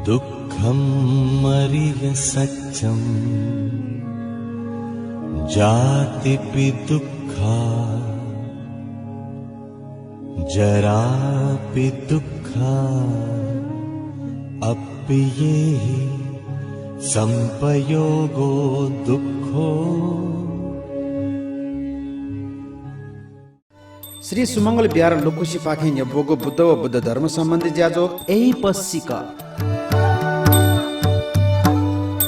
दुःखं मरिय सत्यं जातिपि दुःखा जरापि दुःखा अप्येहि संपयोगो दुःखो। श्री सुमंगल बिहार लोकुशी पाखे बोगो बुद्ध व बुद्ध धर्म सम्बन्धी ज्याजो यही पश्चिका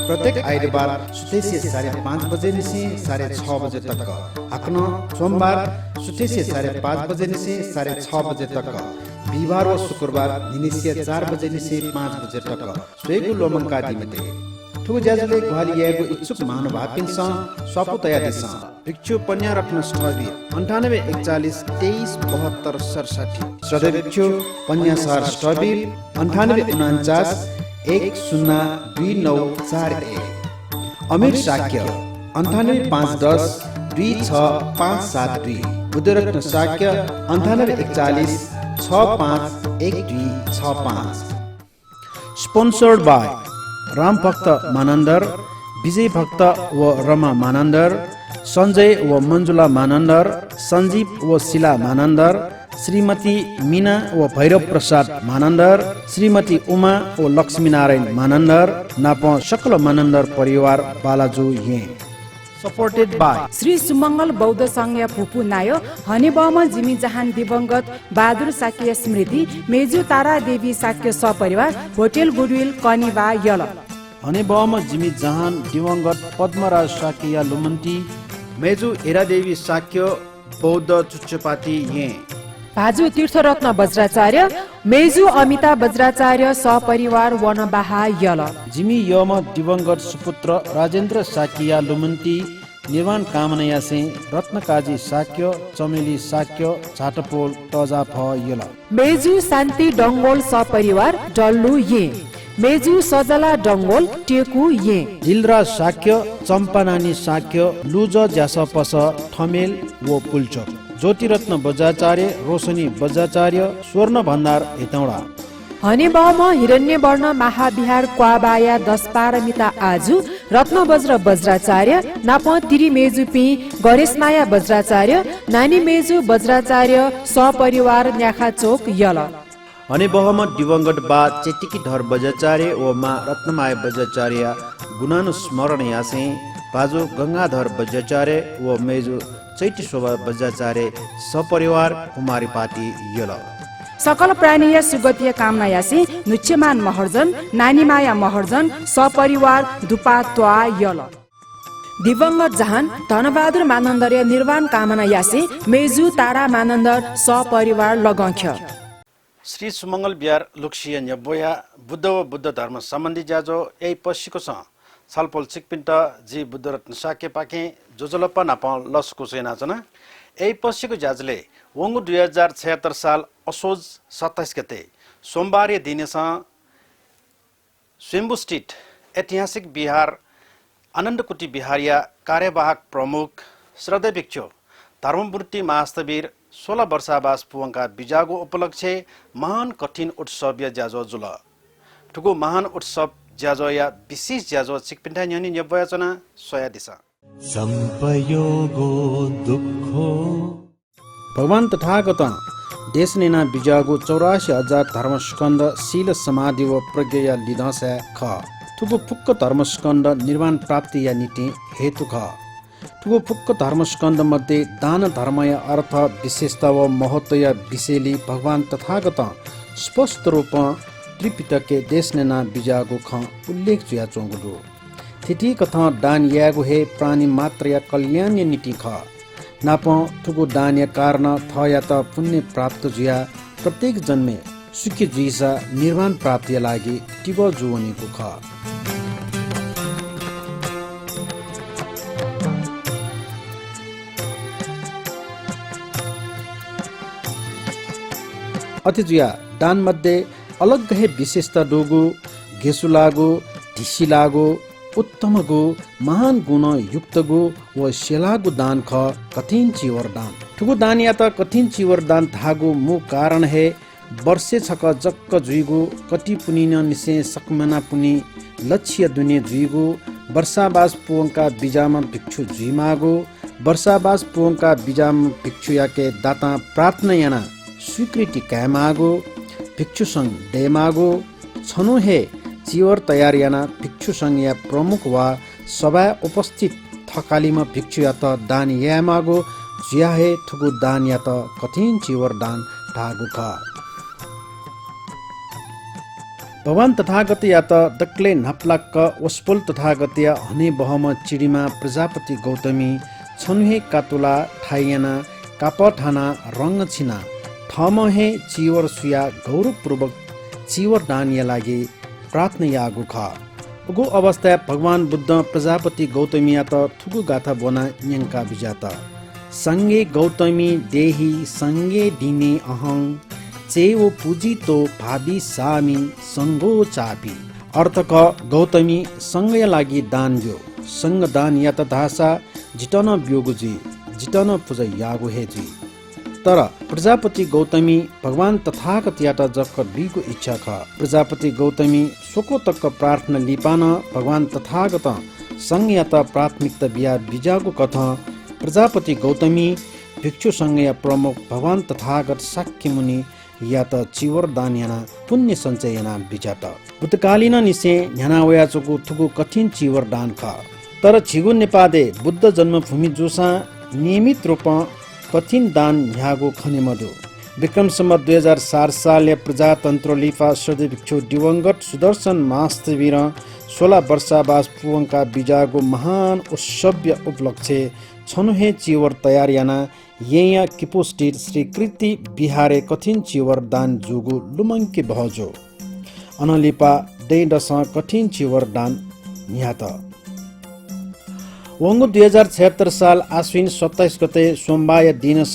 प्रत्येक आइतबार सुतेसे 5:30 बजे निसे 6:30 बजे तक हकन सोमबार सुतेसे 5:30 बजे निसे 6:30 बजे तक बिहिबार व शुक्रबार निनिसिया 4 बजे निसे 5 बजे तक स्वेगु लोमंका दिमते ठुगु ज्याजोले ग्वाली यागु इच्छुक महानुभावकिन्छ स्वापु तया दिस भिक्षु पन्या रत्न स्टबी 98 41 23 72 67 श्रद्धेय भिक्षु पन्या सर स्टबी 98 49 102941 अमीर शाक्य 98 510 26572 बुद्धरत्न शाक्य 98 41 651265 स्पोन्सर्ड बाय राम भक्त मानन्दर, विजय भक्त व रमा मानन्दर, सञ्जय व मञ्जुला मानन्दर, सञ्जीव व शिला मानन्दर, श्रीमती मीना व भैरव प्रसाद मानन्दर, श्रीमती उमा व लक्ष्मीनारायण मानन्दर, नाप सकल मानन्दर परिवार बालाजु ये सपोर्टेड बाय श्री सुमंगल बौद्ध संघ फुपू नायो हनेबम जिमी जहान दिवंगत बहादुर साक्य स्मृति मेजु तारा देवी साक्य सपरिवार होटल गुडविल कनिवा यल हनेबम जिमी जहान दिवंगत पद्मराज साक्य लुमन्ती मेजु हेरा देवी साक्य बौद्ध चुच्चपाती ये भाजु तीर्थरत्न वज्राचार्य मेजु अमिता वज्राचार्य सपरिवार वनबाहा यल जिमी यम दिवंगत सुपुत्र राजेन्द्र साकिया लुमन्ती निर्माण कामनाया से रत्नकाजी साक्य चमेली साक्य झाटपोल टजा फ यल मेजु शान्ति डंगोल सपरिवार डल्लु ये मेजु सजला डंगोल टेकु ये जिलरा साक्य चम्पानानी साक्य लुज ज्यासपस ठमेल व पुल्चोक ज्योतिरत्न बज्राचार्य रोशनी बज्राचार्य स्वर्ण भण्डार हेटौडा हनेबम हिरण्यवर्ण महाविहार क्वाबाया 10 पारमिता आजु रत्न वज्र वज्राचार्य नाप तिरी मेजु पि गणेशमाया वज्राचार्य नानी मेजु वज्राचार्य सपरिवार न्याखा चोक यल हनेबहम दिवंगत बा चेटिकी धर बज्राचार्य व मा रत्नमाया वज्राचार्य गुणानुस्मरण यासे बाजु गंगाधर वज्राचार्य व मेजु चैती शोभा वज्राचार्य सपरिवार कुमारी पाटी यल सकल प्राणीय सुगतीय कामना यासी नुच्यमान महर्जन नानीमाया महर्जन सपरिवार दुपा त्वा यल दिवंगत जहान धनबहादुर मानन्दर निर्वाण कामना यासी मेजु तारा मानन्दर सपरिवार लगंख्य श्री सुमंगल बिहार लुक्सिय न्यबोया बुद्ध व बुद्ध धर्म सम्बन्धी ज्याजो यही पश्चिको छ छलपोल चिकपिन्ट जी बुद्धरत्न साके पाखे जोजलप्पा नाप लसको सेनाचना यही पश्चिको ज्याजले वंगु 2076 साल असोज 27 गते सोमबार दिनेछ स्वयम्भू स्थित ऐतिहासिक बिहार आनन्दकुटी बिहारिया कार्यवाहक प्रमुख श्रद्धेय भिक्षु धर्ममूर्ति महास्तवीर 16 वर्षावास पुवंका बिजागो उपलक्ष्य महान कठिन उत्सव ज्याजो जुल ठुगु महान उत्सव ज्याजो या विशेष ज्याजो चिकपिन्टा न्यनी न्यबयाचना सोया दिशा संपयोगो दुःखो भगवान तथागत देश नेना बिजागो 84,000 धर्मस्कन्द शील समाधि व प्रज्ञया लिदस ख ठुगु फुक्क धर्मस्कन्द निर्माण प्राप्ति या नीति हेतु ख ठुगु फुक्क धर्मस्कन्द मध्ये दान धर्मय अर्थ विशेषता व महत्व या विषयली भगवान तथागत स्पष्ट रूप त्रिपिटके देश नेना बिजागो ख उल्लेख जुया चोंगुडु थिति कथा दान यागु हे प्राणी मात्र या कल्याण नीति ख नाप ठुगु दान या कारण थ या त पुण्य प्राप्त जुया प्रत्येक जन्मे सुखी जुइसा निर्माण प्राप्ति लागि टिबो जुवनीको ख अतिजुया दान मध्ये अलग गहे विशेषता डोगु घेसु लागु ढिसी लागु उत्तम गो महान गुण युक्त गो व शेलागु दान ख कठिन चिवर दान ठुगु दान या त कठिन चिवर दान धागु मु कारण है वर्षे छक जक्क जुइगो कति पुनिन निसे सकमना पुनि लक्ष्य दुने जुइगो वर्षाबास पुवंका बिजामा भिक्षु जुइमागो वर्षाबास पुवंका बिजामा भिक्षु याके दाता प्रार्थना याना स्वीकृति कायमागो भिक्षु संघ डेमागो छनु हे चिवर तयार याना भिक्षु संघ या प्रमुख वा सभा उपस्थित थकालीमा भिक्षु या त दान यामागो जिया हे थुगु दान या त कठिन चिवर दान ढागु ख भगवान तथागत या त दक्ले नाप्लाक्क वस्पोल तथागत या हने बहम चिडीमा प्रजापति गौतमी छनुहे कातुला ठाइयाना कापठाना रंग छिना ठमहे चिवर सुया गौरवपूर्वक चिवर दान या लागि प्रार्थना यागु ख उगु अवस्था भगवान बुद्ध प्रजापति गौतमी या त थुगु गाथा बोना न्यंका बिजाता संगे गौतमी देही संगे दिने अहं चेवो पूजी तो भावी सामी संगो चापी अर्थ क गौतमी संग लागि दान जो संग दान या त धासा जिटन ब्योगुजी जिटन पूजा यागु हेजी तर प्रजापति गौतमी भगवान तथागत यात जक्क बिगु इच्छा ख प्रजापति गौतमी सोको तक्क प्रार्थना लिपान भगवान तथागत संग यात प्राथमिकता बिया बिजागु कथ प्रजापति गौतमी भिक्षु संग या प्रमुख भगवान तथागत साक्य मुनि या त चिवर दान याना पुण्य सञ्चय याना बिजात बुद्धकालीन निसे न्याना वयाचोको थुगु कठिन चिवर दान ख तर छिगु नेपादे बुद्ध जन्मभूमि जोसा नियमित रूपमा कठिन दान न्यागो खने मधु विक्रम सम्वत 2004 साल प्रजातन्त्र लिफा सदे भिक्षु दिवंगत सुदर्शन मास्तवीर 16 वर्षावास पुवंका बिजागो महान उत्सव्य उपलक्ष्य छनुहे चिवर तयार याना येया किपोस्टिर श्री कृति बिहारे कठिन चिवर दान जुगु लुमंके बहजो अनलिपा दैडस कठिन चिवर दान न्यात वंगु 2076 साल आश्विन 27 गते सोमबार दिनस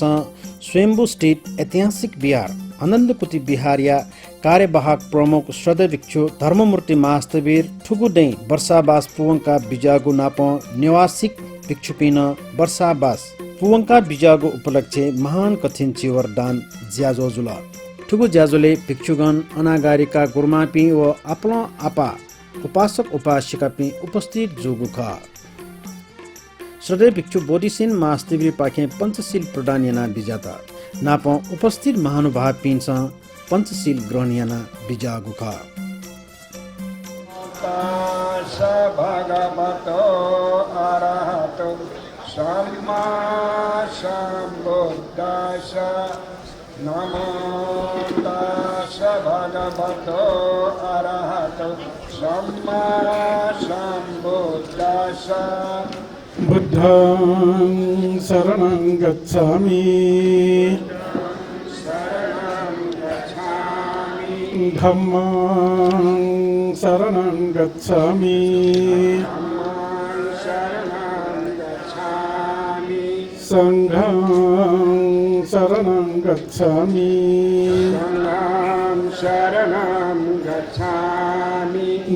स्वयम्भू स्थित ऐतिहासिक बिहार आनन्दपुति बिहारिया कार्यवाहक प्रमुख सदय भिक्षु धर्ममूर्ति महास्तवीर ठुगुदै वर्षावास पुवंका बिजागु नाप निवासिक भिक्षुपिन वर्षावास पुवंका बिजागु उपलक्ष्य महान कठिन चिवर दान ज्याजोजुल ठुगु ज्याजोले भिक्षुगण अनागारिका गुरुमापी व आपला आपा उपासक उपासिकापि उपस्थित जोगु ख सदय भिक्षु बोधिसिन महास्तवीर पाखे पंचशील प्रदान याना बिजाता नाप उपस्थित महानुभाव पिन्छ पंचशील ग्रहण याना बिजागु ख भगवतो अरहतो सम्मा सम्बुद्धास नमो तस् भगवतो अरहतो सम्मा सम्बुद्धास बुद्धं शरणं गच्छामि धम्मं शरणं गच्छामि संघं शरणं गच्छामि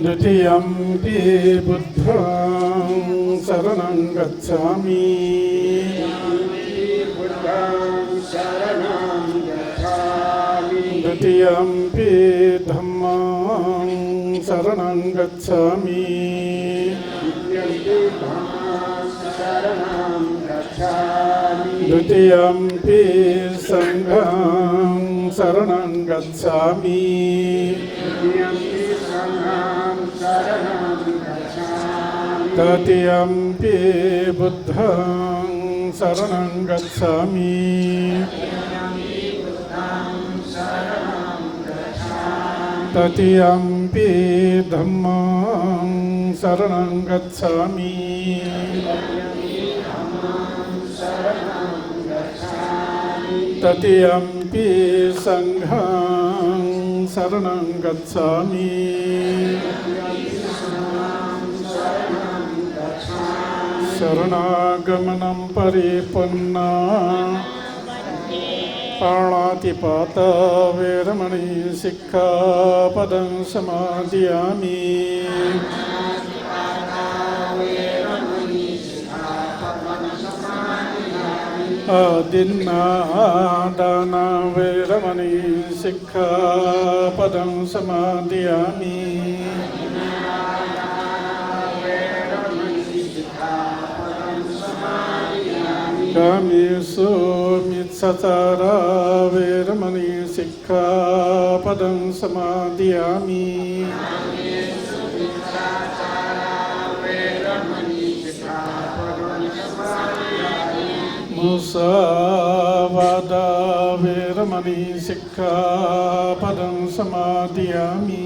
द्वितीयं ते बुद्धं शरणं गच्छामि तृतीयं पे धम्मं शरणं गच्छामि द्वितीयं पे संघं शरणं गच्छामि तृतीयं पे बुद्धं शरणं गच्छामि तृतीयं पे धम्मं शरणं गच्छामि तृतीयं पे संघं शरणं गच्छामि शरणागमनं परिपन्ना पाणातिपात वेरमणि सिक्खापदं समादयामि Adinādāna Veramani Sikkhapadam Samadhiyāmi Kāmesu Mitsācara Veramani Sikkhapadam Samadhiyāmi Musāvādā Veramani Sikkhapadam Samadhiyāmi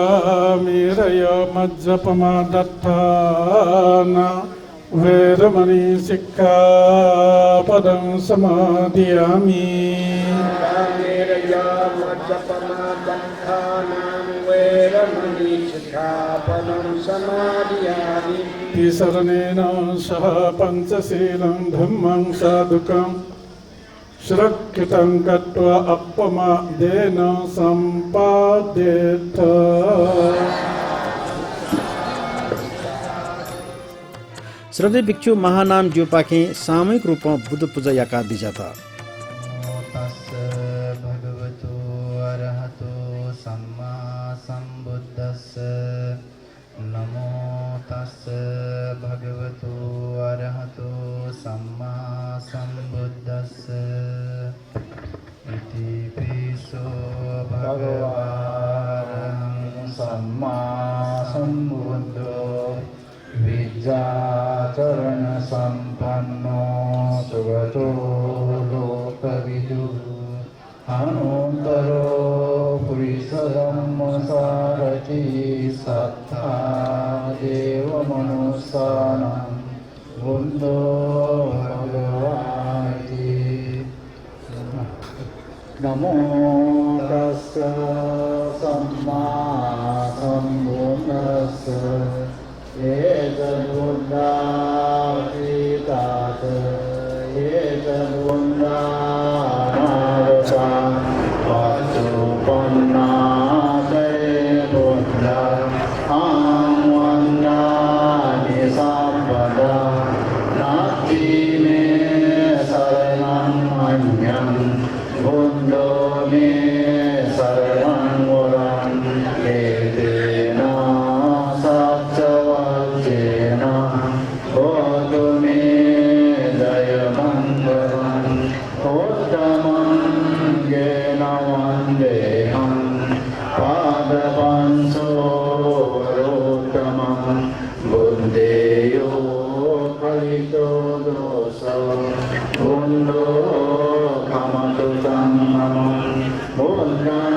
Suramiraya Majjapamadatthāna Veramani Sikkhapadam Samadhiyāmi Tisaranena saha pancaseelam dhammam sadhukam Shrakkitam katva appamadena sampadetha श्रद्धेय भिक्षु महानाम ज्योपाखे सामूहिक रूपमा बुद्ध पूजा याका दिजाता තස්ස භගවතු අරහතෝ සම්මා සම්බුද්දස්ස නමෝ තස්ස භගවතු අරහතෝ සම්මා සම්බුද්දස්ස ඉති පිසෝ භගවාරහං සම්මා සම්බුද්ධෝ විජ්ජාචරණ සම්පන්නෝ සුගතෝ ලෝකවිදු අනුන්තරෝ පුරිස ධම්මසාරති සත්තා දේව මනුස්සානං බුද්ධෝ භගවාති නමෝ තස්ස සම්මා සම්බුද්දස්ස Buddha-Pitāta Buddha-Narasa Vācupannāte Buddha Āṅvandāni Sāmpada Nāti me saranam aññam Buddho me saranam varam Edena Satchavacena Hotu me dayamangaram Uttamam gena vandeham Padapanso varottamam Buddheyo kalito dosa Buddho kamatu sammamam Buddham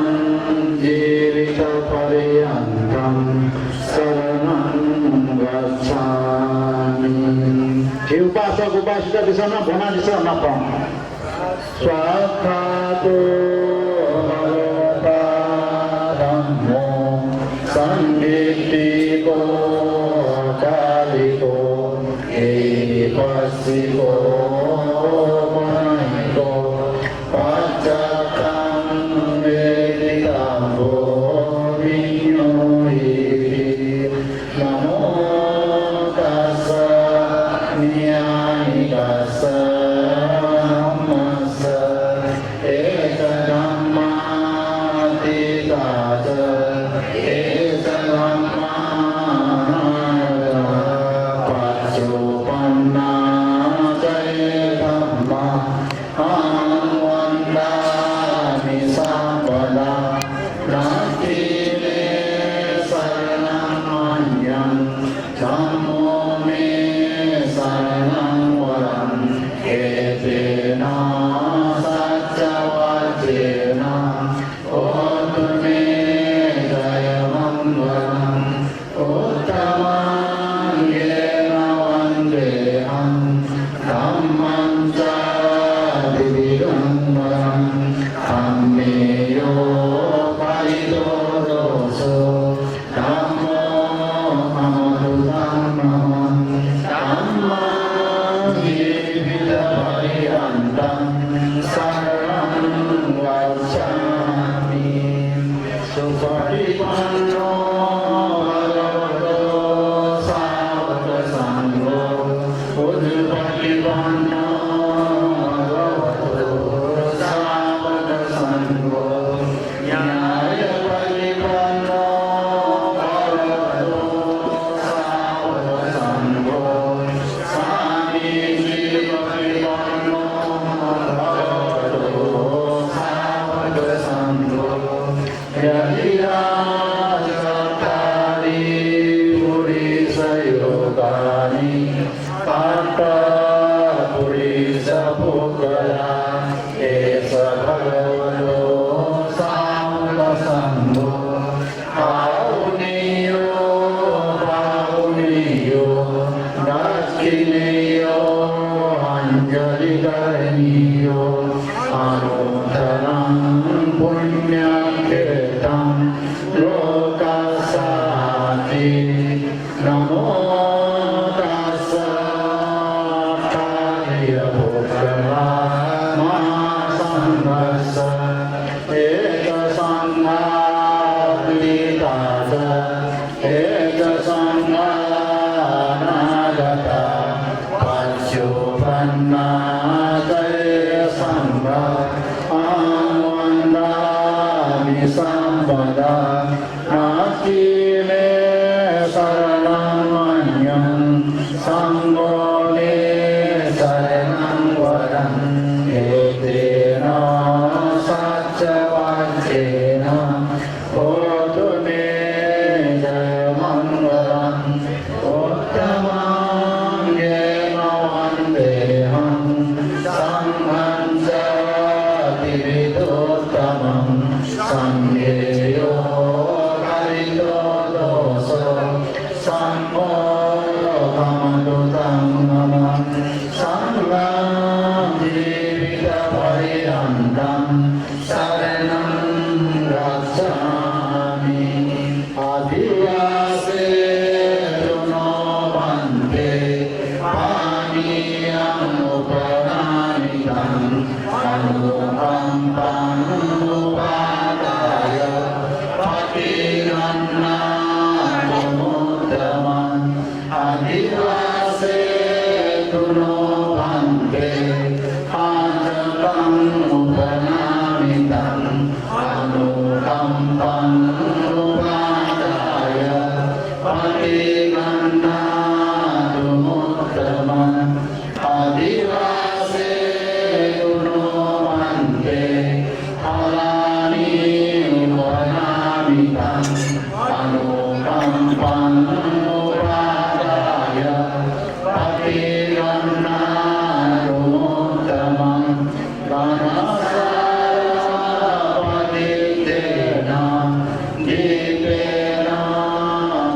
jivita pariyantam Saranam gacchami Upasaka-upasika di sana benar di sana Pak. Swakato bhagavata dhammo sanditiko kaliko epasiko maniko pacakam veditambo vinyohiri namo tassa niyayikassa namassa ekadhammatitata ekadhammanada pacupannācaya dhamma āṅvandāmi sāmpada nāti me saranam aññam dhammo me saranam varam etena satchavacena hotu me dayamangaram uttamam gena vandeham dhammam ca dividungaram ammeyo palito doso dhammo amadu dhammam dhammam jivita pariyantam saranam gacchami supatipanno नमो तस्स भगवतो महासंघस्स एकसंघाद्वितात् एकसंघानागता पच्युपन्नादयसंघा वन्दामि सम्पदा नास्ति मे शरणमन्यं संगो मे शरणं वरं एतेन सच्चवाक्येन होतु मे जयमङ्गलम् उत्तमं येन वन्देऽहं संघं च विविधोत्तमं संज्ञेयो हरितो दोषो सम्मोहमनुतं नमः संघं जीवितपर्यन्तं शरणं गच्छामि अधिवासेषु नो भन्ते पानीयमुपनामितं अनुकम्पम् उपादाय पतिरन्नामुत्तमम् अधिवासेषु नो भन्ते पाञ्चकम् उपनामितं अनुकम्पम् उपादाय पतिरन्नामुत्तमम् अधिवासेषु नो भन्ते फलानि उपनामितं अनुकम्पम् उपादाय पतिरन्नामुत्तमम् गणसारपतितेन दीपेन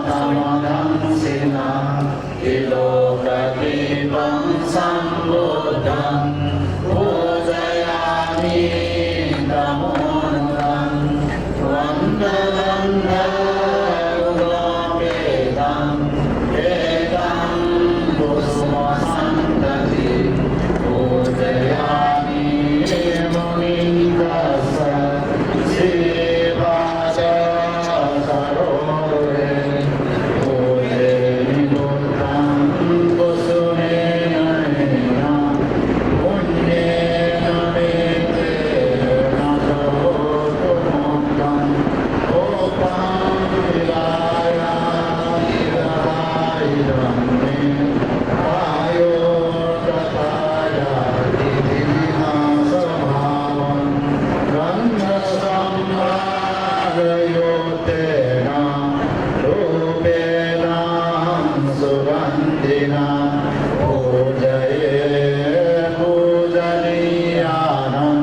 तमदंसिना किलोकदीपं सम्बुद्धं पूजयामि नमोऽन्तं वन्दगन्धर्वोपेदम् एकं कुसुमसन्तति पूजयामि मुनिन्दस्य श्रीवाससरोवरे पूजे निबुद्धं कुसुमेन पुण्येन मे तेन करोतु मुक्तं कोपं विलाया विरहायं मे आयो तथायाति विनाशभावं गन्धसम्भारयोतेन रूपेण सुगन्धिना पूजये पूजनीयानं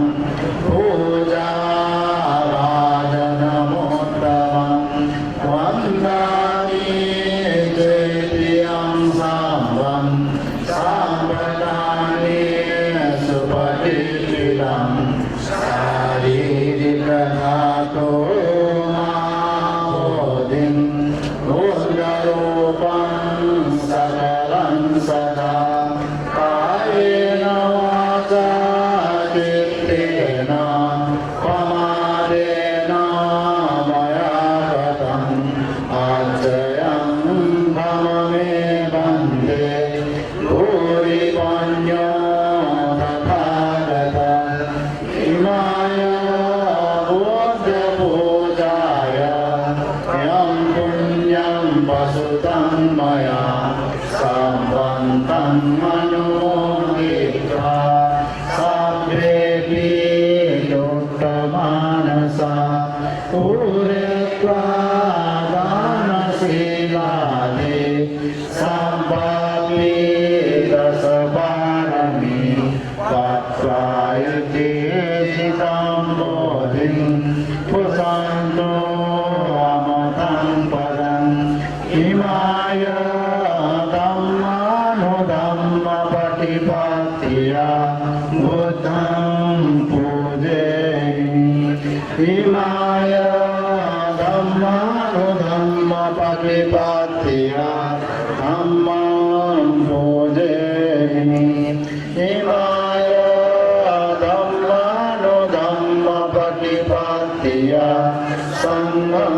पूजाभाजनमुत्तमं वन्दामि चैत्र्यं साम्बं साम्प्रदानि सुपठितं शारीरिकधातो माहोदिं उग्ररूपं सकलं सदा कायेन वाचा चित्तेन प्रमादेन मया गतम् आश्रयं भव मे वन्दे भूरिपन्यो तथागत इमाय बुद्धपूजाय यं पुण्यं वसुतं मया सम्बन्तं मनोदित्वा सभ्येऽपि युक्तमानसा पूरयित्वा दानशीलादि सम्पापि रसपारमि त्वत्त्वायति सितां बोधिं पुसन्तो अमतं पदम् इमाय धम्मानुधम्मपटिपत्या बुद्धं पूजयामि इमाय धम्मानुधम्मपटिपत्या प्रतिपत्तिया धम्मं पूजयामि इमाय धम्मानुधम्मप्रतिपत्तिया संघं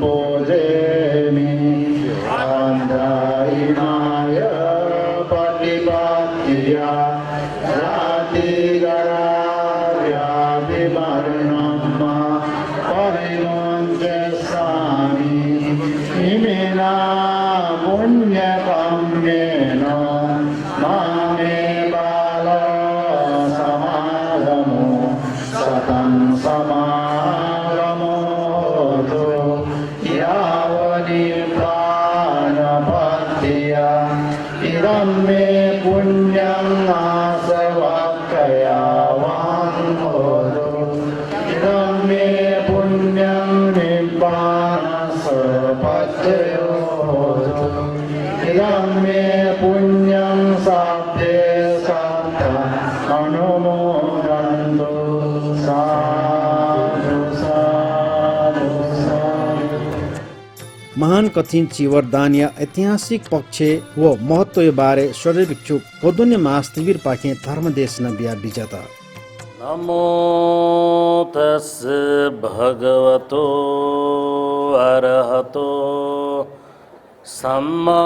पूजयामि इमाय प्रतिपत्तिया महान कथिन वरदान या ऐतिहासिक पक्ष व महत्व बारे सर्वेक्षुक पदुन्य महास्तिवीर पाखे धर्मदेश नबिया विजेता नमो तस् भगवतो अरहतो सम्मा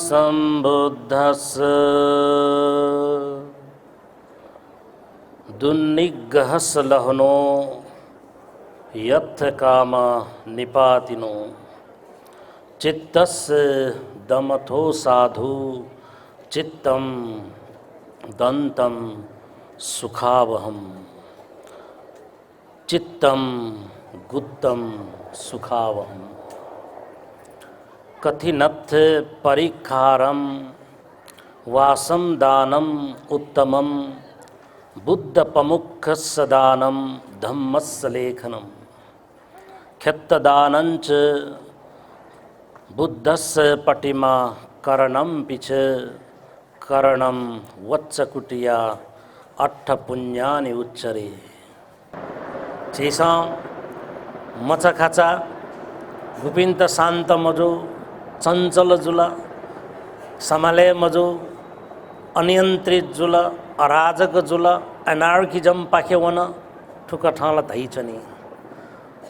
सम्बुद्धस्स दुन्निग्रहस लहनो यथ काम निपातिनो चित्तस्य दमथो साधु चित्तम दंतम सुखावहम चित्तम गुत्तम सुखावहम कथिनथ परिखारम वासम दानम उत्तमम बुद्ध पमुख सदानम धम्मस्य लेखनम ख्यत्तदानंच बुद्धस्य पटिमा करणम पिछ करणम वत्सकुटिया अट्ठ पुण्यानि उच्चरे चेसा मचखाचा गुपिन्त शान्त मजो चञ्चल जुल समाले मजो अनियन्त्रित जुल अराजक जुल एनार्किजम पाखेवन ठुक ठाला धैचनी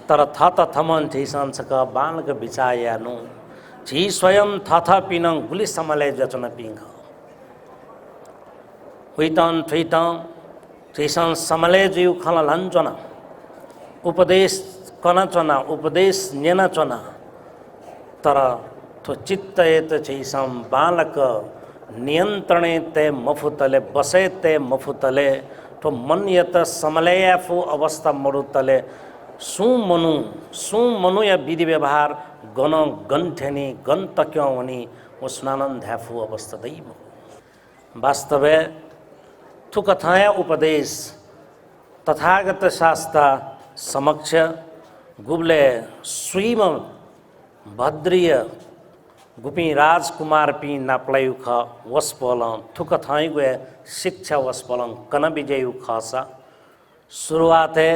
तर थत थमन झैसांसक बालक बिचायानु झी स्वयं थथा पिन गुली समले जचन पिंग हुइतान ठुइतान झैसां समले जिउ खला लञ्चना उपदेश कन चना उपदेश नेन चना तर थो चित्त एत झैसां बालक नियन्त्रणे ते मफुतले बसे ते मफुतले तो मन यत समलयाफु अवस्था मरुतले सु मनु या विधि व्यवहार गण गन्ठेनी गण तक्यों वनी उस्नानंद ध्याफु अवस्था दैव वास्तवे थु कथाया उपदेश तथागत शास्त्र समक्ष गुबले स्वयं भद्रिय गुपी राजकुमार पी नाप्लायुख वस्पल थुक थाई गए शिक्षा वस्पलंग कन विजयु खासा शुरुआत है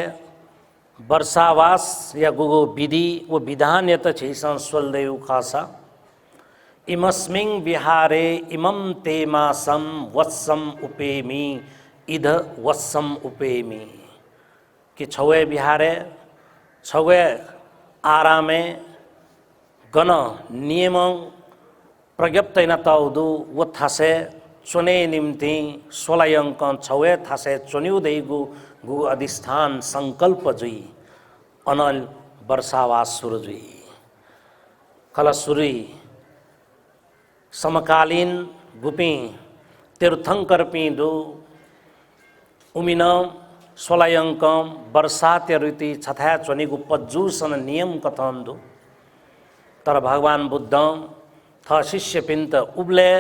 वर्षावास या गुगो विधि वो विधान यत छैसं स्वल्देयु खासा इमस्मिं विहारे इमं तेमासं वत्सम उपेमी इध वत्सम उपेमी कि छवे विहारे छवे आरामे गण नियम प्रज्ञप्तैन ताउदु वो थासे चुने निम्ति 16 अंक छवे थासे चुन्युदैगु गु अधिष्ठान संकल्प जुई अनल वर्षावास सुरु जुई कला सुरी समकालीन गुपी तीर्थंकर पिंदु उमिन 16 अंक वर्षात्य रीति छथा चुनिगु पज्जुसन नियम कथंदु तर भगवान बुद्ध थ शिष्य पिंत उबले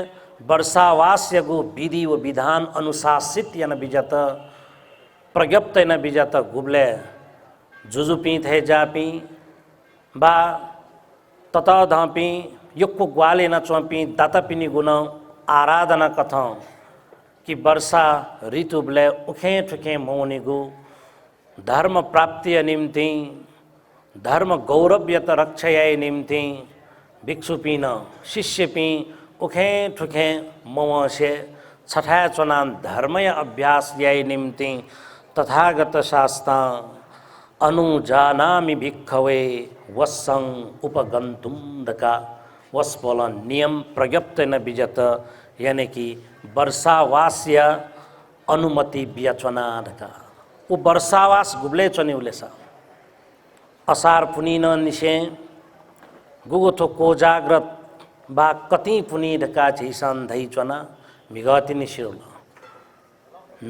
वर्षावास्यगु विधि व विधान अनुशासित यन विजत प्रज्ञप्त न विजत गुबले जुजुपी थे जापी बा तत धापी युक्कु ग्वाले न चौपी दातपिनी गुण आराधना कथं कि वर्षा ऋतु बले उखे ठुके मौनिगु धर्म प्राप्ति निम्ति धर्म गौरव्यत रक्षयाय निम्ति भिक्षु पिन शिष्य पि उखे ठुखे मवसे छठा चुनान धर्मय अभ्यास याय निम्ति तथागत शास्त्र अनुजानामि भिक्षवे वसं उपगंतुम दका वस्पोल नियम प्रज्ञप्त न विजत यानी कि वर्षावास्य अनुमति व्यचना दका वो वर्षावास गुबले चने उलेसा असार पुनीन निशे गुगो थो कोजाग्रत बा कति पुनी ढका झैसान धै चना मिगति निशिरोल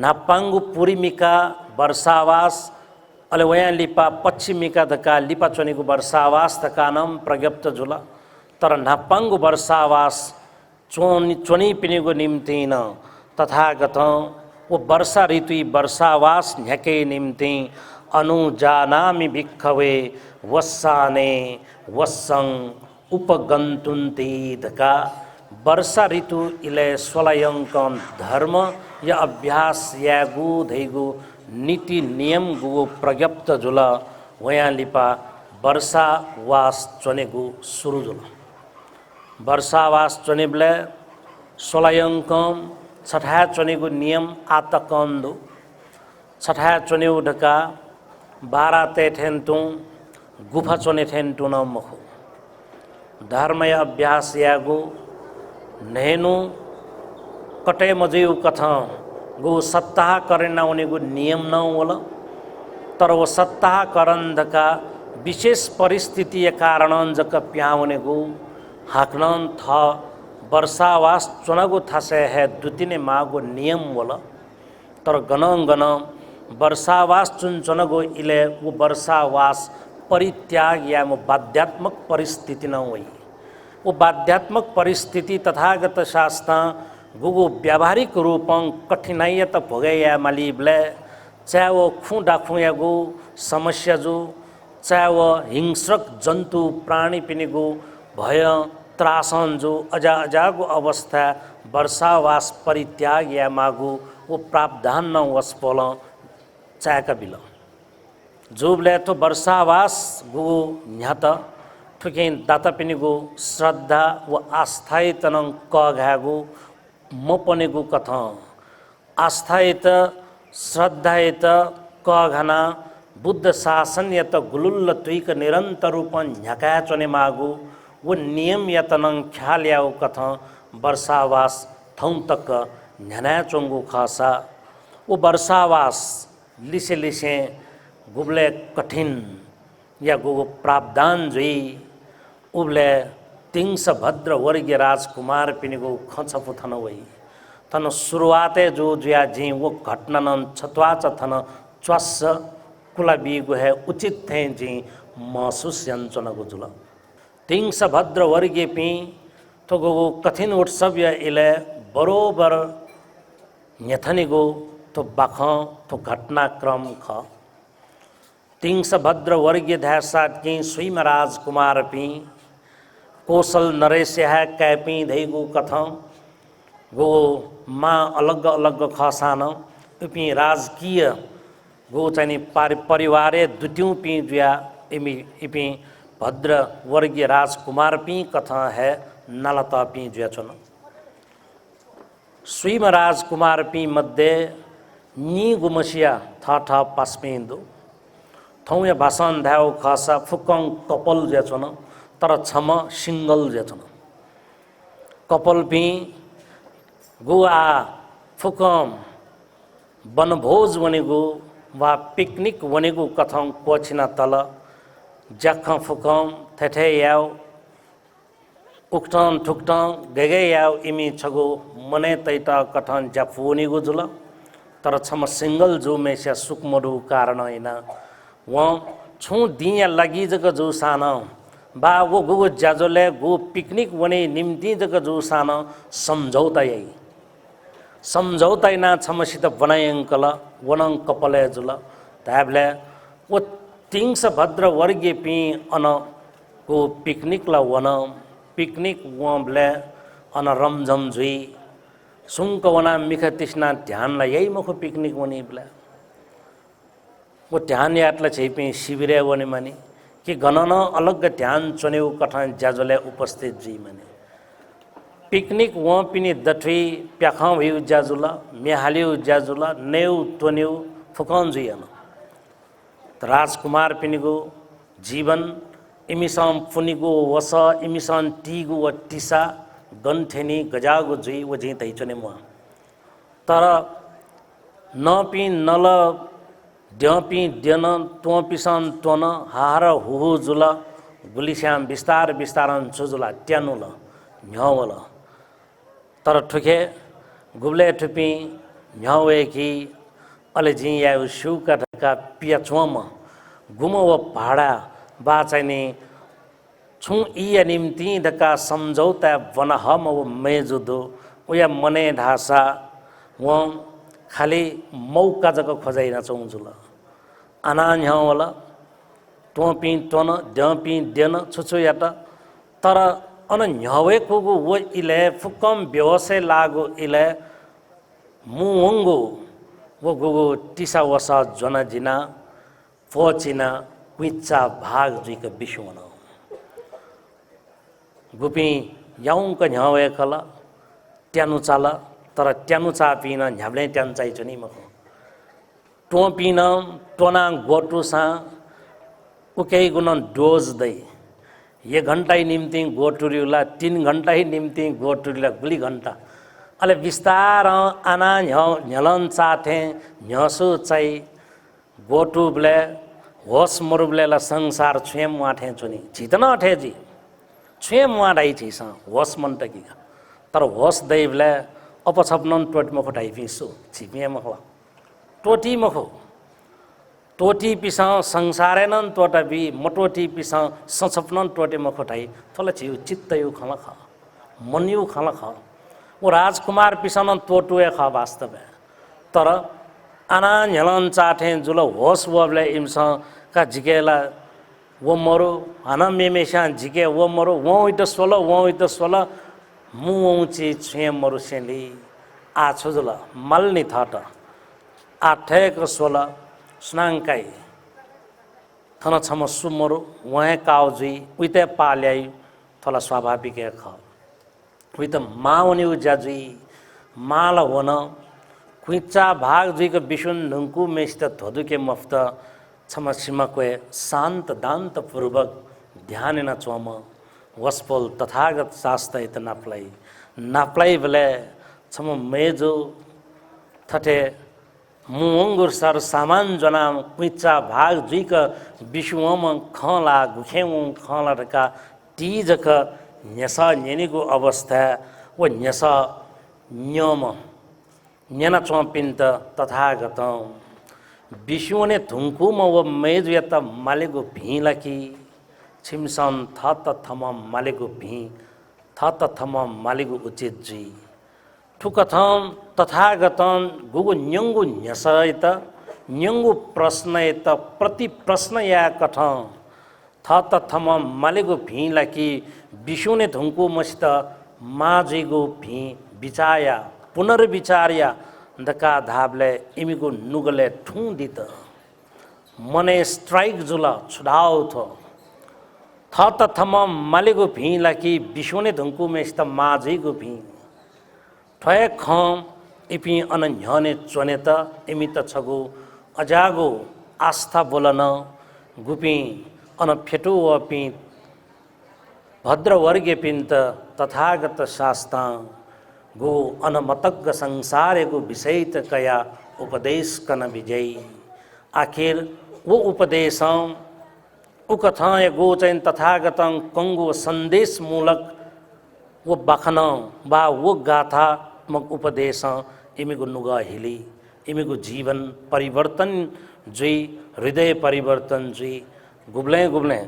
नापांगु पूर्विमिका वर्षावास अले वयां लिपा पश्चिमिका धका लिपा चनेको वर्षावास धकानम प्रज्ञप्त जुल तर नापांगु वर्षावास चोनी पिनेको निम्ति न तथागत वो वर्षा ऋतु वर्षावास झ्याके निम्ति अनुजानामि भिक्षवे वस्साने वस्सं उपगंतुन्ति धका वर्षा ऋतु इले स्वलयंकन धर्म या अभ्यास यागु धैगु नीति नियम गु प्रज्ञप्त जुल वयां लिपा वर्षावास चनेगु सुरु जुल वर्षावास चनेबले स्वलयंकन छठा चनेगु नियम आतकंदु छठा चनेउ ढका बारा ते ठेन्तु गुफा चने ठेन्तु न मखु धर्मय अभ्यास यागु नेनु कटे मजेउ कथ गु सत्ताह करेना उनेगु नियम न होला तर वो सत्ताह करन्धका विशेष परिस्थिति या कारण जक प्याउनेगु हाक्नन थ वर्षावास चुनागु थासे है दुतिने मागु नियम होला तर गन वर्षावास चुन चुनगो इले वो वर्षावास परित्याग या बाध्यात्मक परिस्थिति न हुई वो बाध्यात्मक परिस्थिति तथागत शास्त्र गुगु व्यावहारिक रूपं कठिनाई त भोगे या मालिबले चाहे वो खु डाखु या गु समस्या जो चाहे वो हिंस्रक जन्तु प्राणी पिनेगु भय त्रासन जो अजागु अवस्था वर्षावास परित्याग या मागु वो प्रावधान न वस्पोल चाहेका बिल जोबले तो वर्षावास गु न्यात ठुके दाता पिनेगु श्रद्धा व आस्थायित न कघागु म पनेगु कथ आस्थायित श्रद्धायित कघना बुद्ध शासन यत गुलुल्ल तुइक निरंतर रूपन झका चने मागु वो नियम यतनं ख्याल याउ कथ वर्षावास थौं तक न्याना चोंगु खासा वो वर्षावास लिसे लिसे गुबले कठिन या गु प्रावधान जुई उबले तिंस भद्र वर्गीय राजकुमार पिनेगु खचपु थन वई तन शुरुआते जो जुया जी वो घटना न छत्वाच थन च्वास कुला बीगु है उचित थे जी महसूस यंचन गुजुल तिंस भद्र वर्गीय पी तो गो कठिन उत्सव या इले बरोबर न्यथनिगो तो बाख तो घटनाक्रम ख तिंस भद्र वर्गीय ध्यासाट की स्वयं राजकुमार पी कौशल नरेश है कैपी धैगु कथ गो माँ अलग अलग खसान पी राजकीय गो चाहिए परिवारे द्वितीय पी जुया इपी भद्र वर्गीय राजकुमार पी कथा है नलता पी जुया चुन स्वयं राजकुमार पी मध्य नी गुमसिया था पासमेंदु थौं या भाषण ध्याव खासा फुकं कपल जेचन तर छम सिंगल जेचन कपल पी गुआ फुकम वनभोज वनेगु वा पिकनिक वनेगु कथं कोचिना तल जख फुकम थेथे याव उक्टन ठुक्टन गेगे याव इमी छगु मने तैता कथन जाफुनिगु जुल तर छम सिंगल जो मेसिया सुकमडु कारण हैन व छु दिया लगी जग जो सान बा वो गु जाजोले गु पिकनिक वने निम्ति जग जो सान समझौता यही समझौता ना छमसित बनायंकल वनं कपले जुल ताबले वो तिंस भद्र वर्गीय पी अन को पिकनिक ला वन पिकनिक वबले अन रमझम जुई सुंक वना मिख तिस्ना ध्यान ला यही मखो पिकनिक वनी बले वो ध्यान यातला छैपी शिविरे वने मानी कि गणन अलग ध्यान चुन्यौ कठन ज्याजोले उपस्थित जी मने पिकनिक वहाँ पिनी दठवी प्याखां भयु ज्याजुला मेहालिउ ज्याजुला नेउ तोन्यौ फुकन जुयन राजकुमार पिनिगो जीवन इमिसम पुनिगो वस इमिसन टीगो व टिसा गन्ठेनी गजागो जुई व जी तै चने मुआ तर नपि नल ड्यपि ड्यन तोपिसन तोन हार हुहु जुल गुलिश्याम बिस्तार बिस्तारन छुजुला ट्यानुल न्यावल तर ठुके गुब्ले ठुपी न्यावे की अले जी या शिवका ढका पियाचोम गुमो व भाडा बाचाइने छु इया निम्ति ढका सम्झौता वनहम व मेजुदो उया मने ढासा व खाली मौका जग खोजाइना चौजुल अनान्यावल टोपी टोन ड्यपी ड्यन छुछु याट तर अन न्यावेको वो इले फुकम व्यवसाय लागो इले मुवंगो वो गोगो टिसा वसा जना जिना फोचिना कुइचा भाग जुइक विश्वन गुपी याउंक न्यावे खल ट्यानु चाल तर ट्यानु चा पिन न्याब्ले ट्यान चाहिँ चनि मखो टोपिन टोना गोटुसा उकै गुण डोज दै ये घंटा ही निम्ति गोटुरिउला 3 घंटा ही निम्ति गोटुरिला गुली घंटा अले विस्तार आना न्यलन चाथे न्यसु चाहिँ गोटु ब्ले होस मरुब्लेला संसार छेम वाठे चुनी जितन अठे जी छेम वाडाई छिस होस मनटकी तर होस दैबले अपछपनन टोट मखो ढाइफिसु छिपिए मखो टोटी मखो टोटी पिसा संसारेनन टोटा बि मटोटी पिसा सछपनन टोटे मखो ढाइ थला छिउ चित्तयु खला ख मनियु खला ख वो राजकुमार पिसन तोटुए खा वास्तव है तर आना झलन चाठे जुल होस वबले इमस का जिकेला वो मरो आना मेमेशा जिके वो मरो वो इट सोल मुची छे मरु सेली आ छुजुल मलनी थट आ ठेक सोल स्नांकाई थन छम सुमरु वहे काउजी उइते पाल्याई थला स्वाभाविक ख उइत माउनी उजाजुई माल होन कुइचा भाग जुइक बिसुन ढुङ्कु मेस्त धोदुके मफ्त छम सिमक्वे शान्त दान्त पूर्वक ध्यान न चोम वस्पोल तथागत शास्त्र इत नाप्लाई बले छम मेजो थटे मुंगुर सर सामान जना कुइचा भाग जुइक बिसुम खला गुखेउ खला ढका तीजक न्यसा न्यनिको अवस्था वो न्यसा न्यम न्यना चोपिन्त तथागत विश्वने धुङ्कुम व मेजयत मालेगो भिलकी छिमसन थत थम मालेगो भी थत थम मालेगो उचित जी ठुकथम तथागतम गुगु न्यंगु न्यसयत न्यंगु प्रश्नयत प्रति प्रश्न या कथम थत थम मालेगो भिलकी विशुने धुङ्कु मस्त माझेगो भी विचाया पुनर्विचार्या दका धाबले इमिगो नुगले ठुंदित मने स्ट्राइक जुला छुडाउ थो थत थम मालेगो भी लाकी विशुने धुङ्कु मस्त माझेगो भी ठय खम इपि अनन्यने चोने त इमि त छगो अजागो आस्था बोलन गुपी अन फेटु अपि भद्रवर्गे पिन्त तथागत शास्ता गो अनमतज्ञ संसारेको विषय त कया उपदेश कन विजयी आखिर वो उपदेश उकथाय गो चाहिँ तथागतं कंगो संदेश मूलक वो बखन बा वो गाथात्मक उपदेश इमिगो नुगा हिली इमिगो जीवन परिवर्तन जुई हृदय परिवर्तन जुई गुब्ले गुब्ले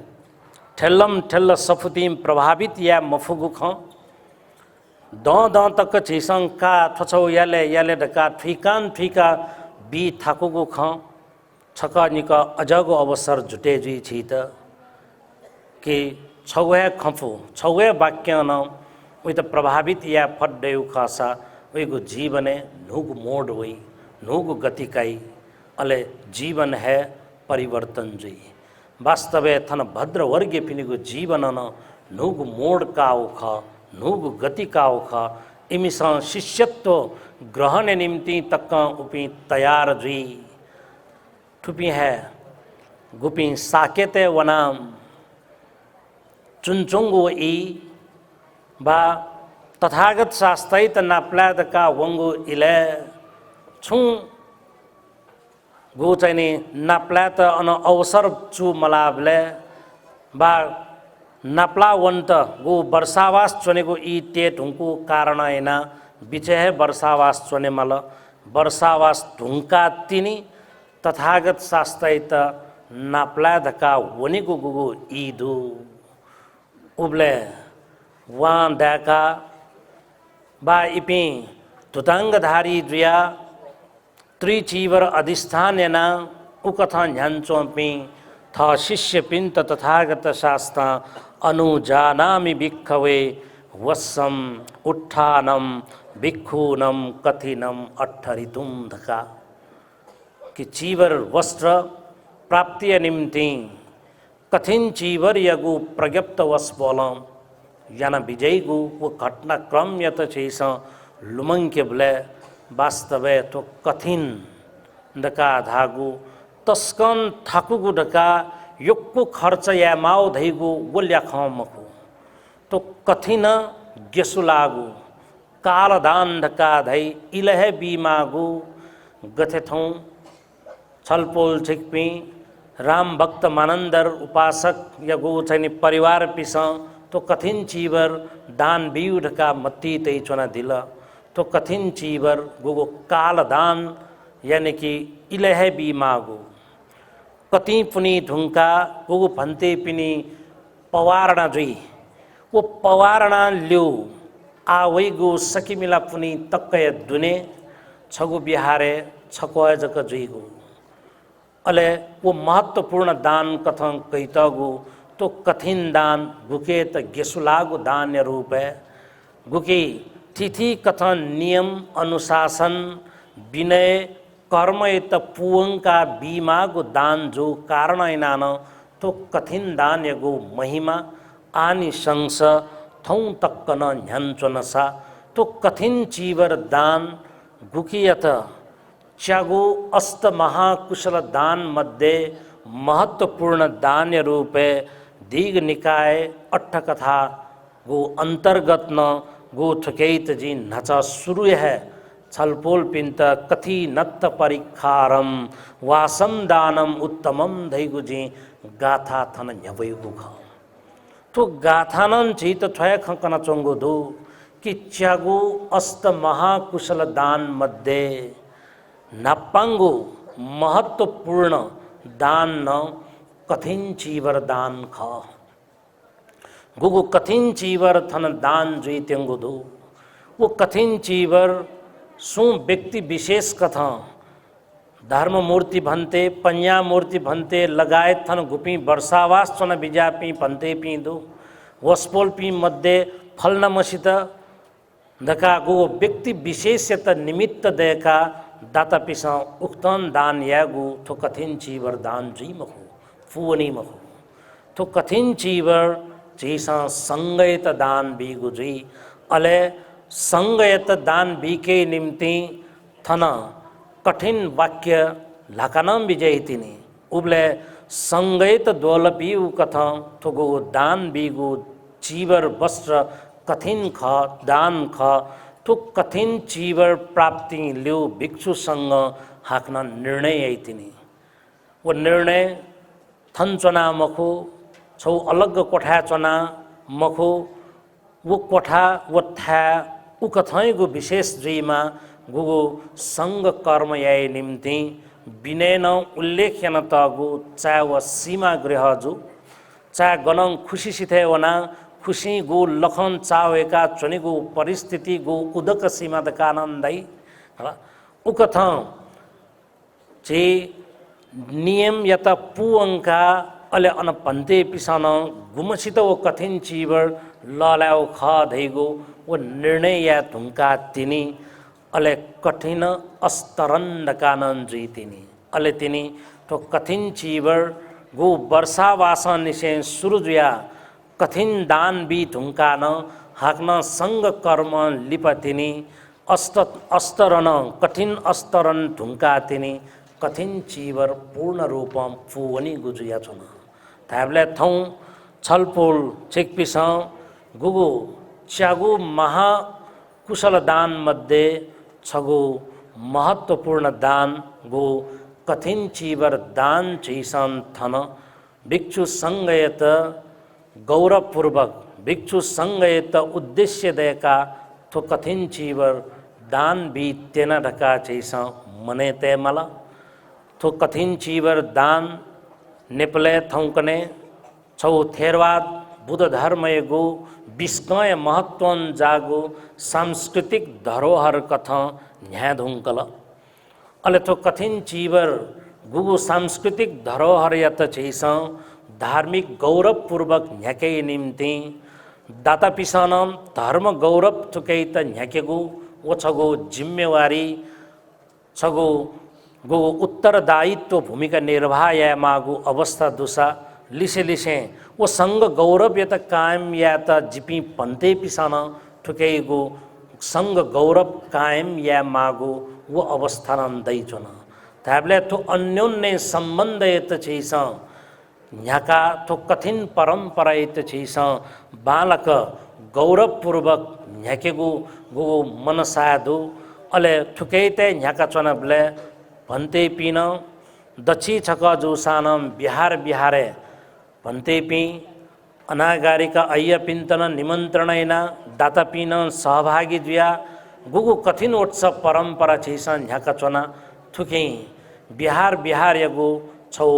ठेल्लम ठेल्ल सफुतिम प्रभावित या मफुगु ख द तक छिसंका थछौ याले याले ढका ठिकान ठिका बी थाकुगु ख छका निका अजगो अवसर जुटे जुई छी त कि छौवे खफु छौवे वाक्य न उइ त प्रभावित या फड्डेउ खासा उइको जीवने नुग मोड हुई नुग गतिकाई अले जीवन है परिवर्तन जुई वास्तवे थन भद्रवर्गे पिनिगु जीवनन नुगु मोड काउ ख नुगु गति काउ ख इमिस शिष्यत्व ग्रहण निम्ति तक उपी तयार जुई ठुपी है गुपी साकेते वनाम चुनचुंगु ई बा तथागत शास्त्रित नाप्लाद का वंगु इले छु गो चाहिँ नाप्लात अन अवसर चु मलाबले बा नाप्लावन्त गो वर्षावास चुनेको ई टेट हुँको कारण होइन बिचे वर्षावास चुने मल वर्षावास ढुङ्का तिनी तथागत शास्त्रित नाप्लादका वनेको गुगु ईदु उब्ले वाँ द्याका बा इपी धुताङ्गधारी द्विया त्रिचीवर अधिष्ठानेना उकथा न्यान्चोपी थ शिष्य पिंत तथागत शास्त्र अनुजानामि भिक्खवे वस्सम उत्थानम भिक्षूनम कथिनम अट्ठरितुम धका कि चीवर वस्त्र प्राप्ति निम्ति कठिन चीवर यगु प्रज्ञप्त वस बोलम याना विजयगु वो घटनाक्रम यत चेस लुमंके ब्ले वास्तवे तो कठिन डका धागु तस्कन ठाकुगु डका युक्कु खर्च या माओ धैगु बोल्या खमखु तो कठिन गेसुलागु कालदान डका धै इलहे बीमागु गथेथौं छलपोल छिकपी राम भक्त मानंदर उपासक यगु छैन परिवार पिस तो कठिन चीवर दान बिउ ढका मत्ती तै चोना दिल तो कठिन चीवर गोगो कालदान यानी कि इलहे बीमागु कति पुनी ढुङ्का गोगो भन्ते पिनी पवारणा जुई वो पवारणा ल्यौ आवैगु सकिमिला पुनी तक्कय दुने छगु बिहारे छकोय जक जुइगु अले वो महत्वपूर्ण दान कथं कैतगु तो कठिन दान गुके त गेसुलागु दान्य रूप है गुकी तिथि कथन नियम अनुशासन विनय कर्म त पुवंका बीमागु दान जो कारण ऐनान तो कठिन दान यगु महिमा आनि संस थौं तक्कन न्यान्चोनसा तो कठिन चीवर दान गुकियत च्यागु अस्त महाकुशल दान मध्ये महत्वपूर्ण दान्य रूपे दीग निकाय अट्ठ कथा गो अंतर्गत न गो ठुकैत जी नचा शुरू है छलपोल पिंत कथी नत्त परिखारम वासम दानम उत्तमम धैगु जी गाथा थन न्यवैगु ख तो गाथानन जी तो थय खकन चंगो दो कि च्यागु अस्त महाकुशल दान मध्ये नापांगु महत्वपूर्ण दान न कठिन चीवर दान ख गुगु कठिन चीवर थन दान जुई तेंगु दो वो कठिन चीवर सु व्यक्ति विशेष कथा धर्म मूर्ति भन्ते पन्या मूर्ति भन्ते लगायत थन गुपी वर्षावास चन बिजापी भन्ते पी दो वस्पोल पी मध्ये फलनमसित धका गो व्यक्ति विशेषत निमित्त देका दाता पिसा उक्तन दान यागु तो कठिन चीवर दान जुई मखु फुवनी मखु तो कठिन चीवर जैसा संगयत दान बीगु जुई अले संगयत दान बीके निम्ति थन कठिन वाक्य लाकानम विजय तिनी उबले संगयत दोलपीउ कथा थोगो दान बीगु चीवर वस्त्र कठिन ख दान ख तो कठिन चीवर प्राप्ति ल्यौ भिक्षुसँग हाक्न निर्णय आइतिनी वो निर्णय थन चना मखु छौ अलग कोठा चना मखु वो कोठा वो था उकथैगु विशेष जुइमा गुगु संग कर्म याय निम्ति विनयन उल्लेख्यन तगु चा व सीमा गृह जु चा गनं खुशी सिथे वना खुशी गु लखन चावेका चुनिगु परिस्थिति गु उदक सीमा दकानन्दै उकथ चे नियम यत पुअंका अले अन पन्ते पिसान गुमसित वो कठिन चीवर ललाउ ख धैगो वो निर्णय या धुंका तिनी अले कठिन अस्तरन कानन जुई तिनी अले तिनी तो कठिन चीवर गो वर्षावास निशे सुरुजुया कठिन दान बी धुङ्कान हाक्न सङ्ग कर्म लिपतिनी अस्तरन कठिन अस्तरन ढुङ्का तिनी कठिन चिवर पूर्ण रूपम फुवनी गुजुया छुन थाब्ले थौं छलपोल चेकपिस गुगु च्यागु महाकुशल दान मध्ये छगु महत्त्वपूर्ण दान गो कठिन चिवर दान चैसन थन भिक्षु सङ्गयत गौरवपूर्वक भिक्षु सङ्गयत उद्देश्य दयका थो कठिन चिवर दान भी तेना ढका चैस मने ते मला थो कठिन चिवर दान नेपले थौकने छौ थेरवाद बुद्ध धर्मयगो विस्कय महत्वन जागो सांस्कृतिक धरोहर कथ न्याधुङ्कल अले थो कठिन चिवर गुगु सांस्कृतिक धरोहर यत चैस धार्मिक गौरवपूर्वक न्याकै निम्ति दाता पिसान धर्म गौरव थुकै त न्याकेगु वो छगो जिम्मेवारी छगो गो उत्तरदायित्व भूमिका निर्वाह या मागु अवस्था दुसा लिसे लिसे वो संग गौरव या त कायम या त जिपी पन्ते पिसान ठुकै गो संग गौरव कायम या मागु वो अवस्था नन्दै चुन त्याबले तो अन्योन्य सम्बन्ध यत चैस न्याका तो कठिन परम्परा यत चैस बालक गौरवपूर्वक न्याकेगु गो मनसादु अले ठुकैते न्याका चनबले भन्ते पिन दक्षी छक जुसानम बिहार बिहारे भन्ते पि अनागारिका अय्य पिन्तन निमन्त्रणैना दाता पिन सहभागी जुया गुगु कठिन उत्सव परम्परा छैसन न्याका चना ठुकै बिहार बिहार यगु छौ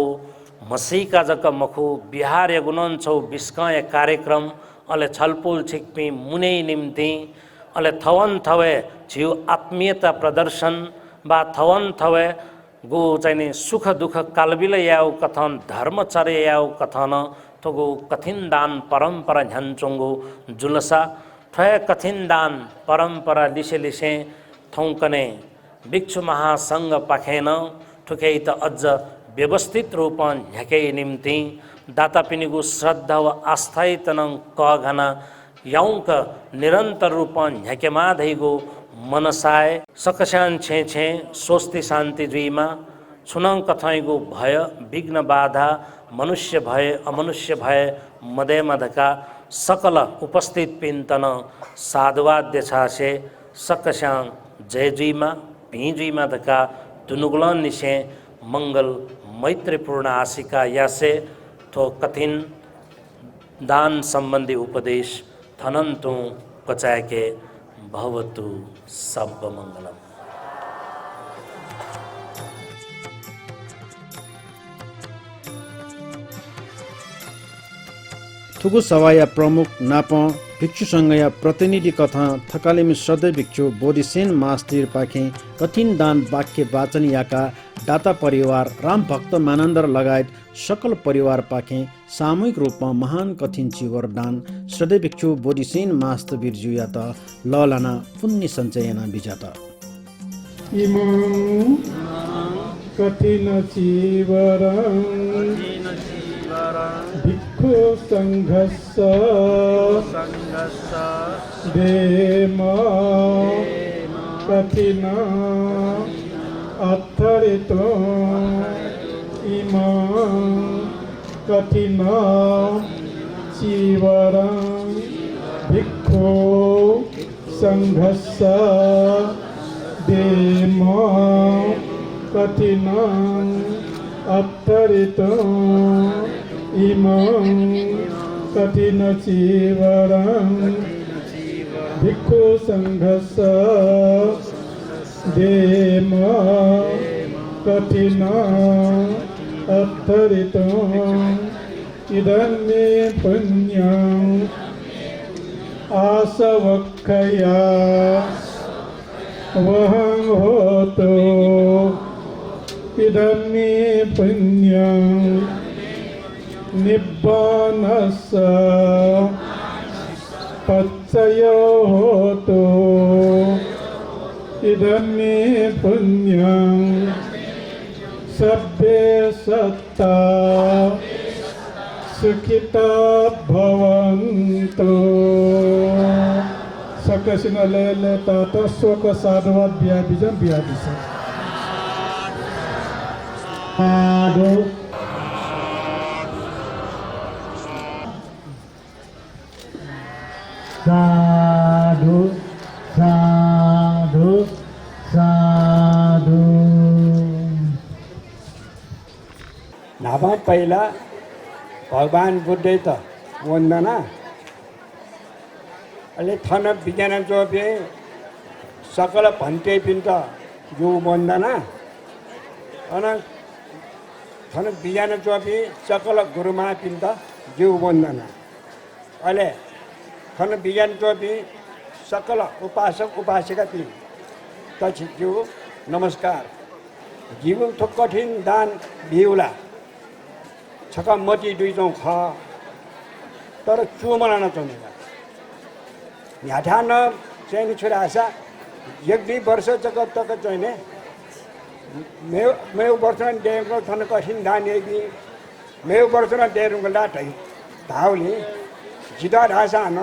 मसीका जक मखु बिहार यगुनन छौ बिस्कय कार्यक्रम अले छलपुल छिक्पी मुनै निम्ति अले थवन थवे छिउ आत्मीयता प्रदर्शन बा थवन थवे गो चाहिँ सुख दुख कालबिल याउ कथन धर्मचर्य याउ कथन थगो कठिन दान परम्परा झन्चुङ्गो जुलसा थय कठिन दान परम्परा लिसे लिसे थौकने भिक्षु महासङ्घ पाखेन ठुकै त अझ व्यवस्थित रूपमा झ्याकै निम्ति दाता पिनिगु श्रद्धा व आस्थायतनं कघना यौंक निरन्तर रूपमा झ्याकेमा धैगो मनसाय सकस्यान छे छे स्वस्ति शान्ति जुइमा छुनङ कथैगो भय विघ्न बाधा मनुष्य भय अमनुष्य भय मदे मधका सकल उपस्थित पिन्तन साधुवाद्य छासे सकस्याङ जय जुइमा पि जुइमा धका दुनुगुलन निशे मंगल मैत्रीपूर्ण आशिका यासे थो कठिन दान संबंधी उपदेश थनन्तु पचायके भवतु सब मंगलम। थुगु सवाया प्रमुख नाप भिक्षु संघया प्रतिनिधि कथा थकालिमी सधैँ भिक्षु बोधिसेन मास्तिर पाखे कठिन दान वाक्य वाचन याका दाता परिवार राम भक्त मानन्दर लगायत सकल परिवार पाखे सामूहिक रूपमा महान कठिन चिवर दान सधैँ भिक्षु बोधिसेन मास्त बिर्जु या त ललाना पुण्य सञ्चयना बिजाता इमं कठिन चिवर भिक्षु संघस्स देम कठिन अत्थरितो इमं कठिन चिवर भिक्षु संघस्स देम कठिन अत्थरितो इमं कठिन चिवरं भिक्षु संघस्स देम कठिन अत्थरितो इदन्मे पुण्यं आसवक्खया वहं होतो इदन्मे पुण्यं निब्बानस्स पच्चयो होतो इदन्मे पुण्यं सब्बे सत्ता सुखिता भवन्तु सकसिन लेले तात शोक साधुवाद बिया बिजन बिया बिस साधु साधु साधु साधु नाभा पहिला भगवान् बुद्ध त वन्दना अहिले थन विज्ञान चोपे सकल भन्ते पिन्त जो वन्दना अन थन विज्ञान चोपे सकल गुरुमा पिन्त जो वन्दना अहिले थन विज्ञान चोपे सकल उपासक उपासिका पिन तछि जो नमस्कार जीवन थो कठिन दान भिउला छका मती दुई चौँ ख तर चुमना नचाउँदैन ह्याठान चाहिँ छोरा आशा एक दुई वर्ष तक चाहिने मेउ वर्ष डेको थन कठिन दान यदि मेउ वर्ष डेरुको लाटै धाउली जिता ढासा न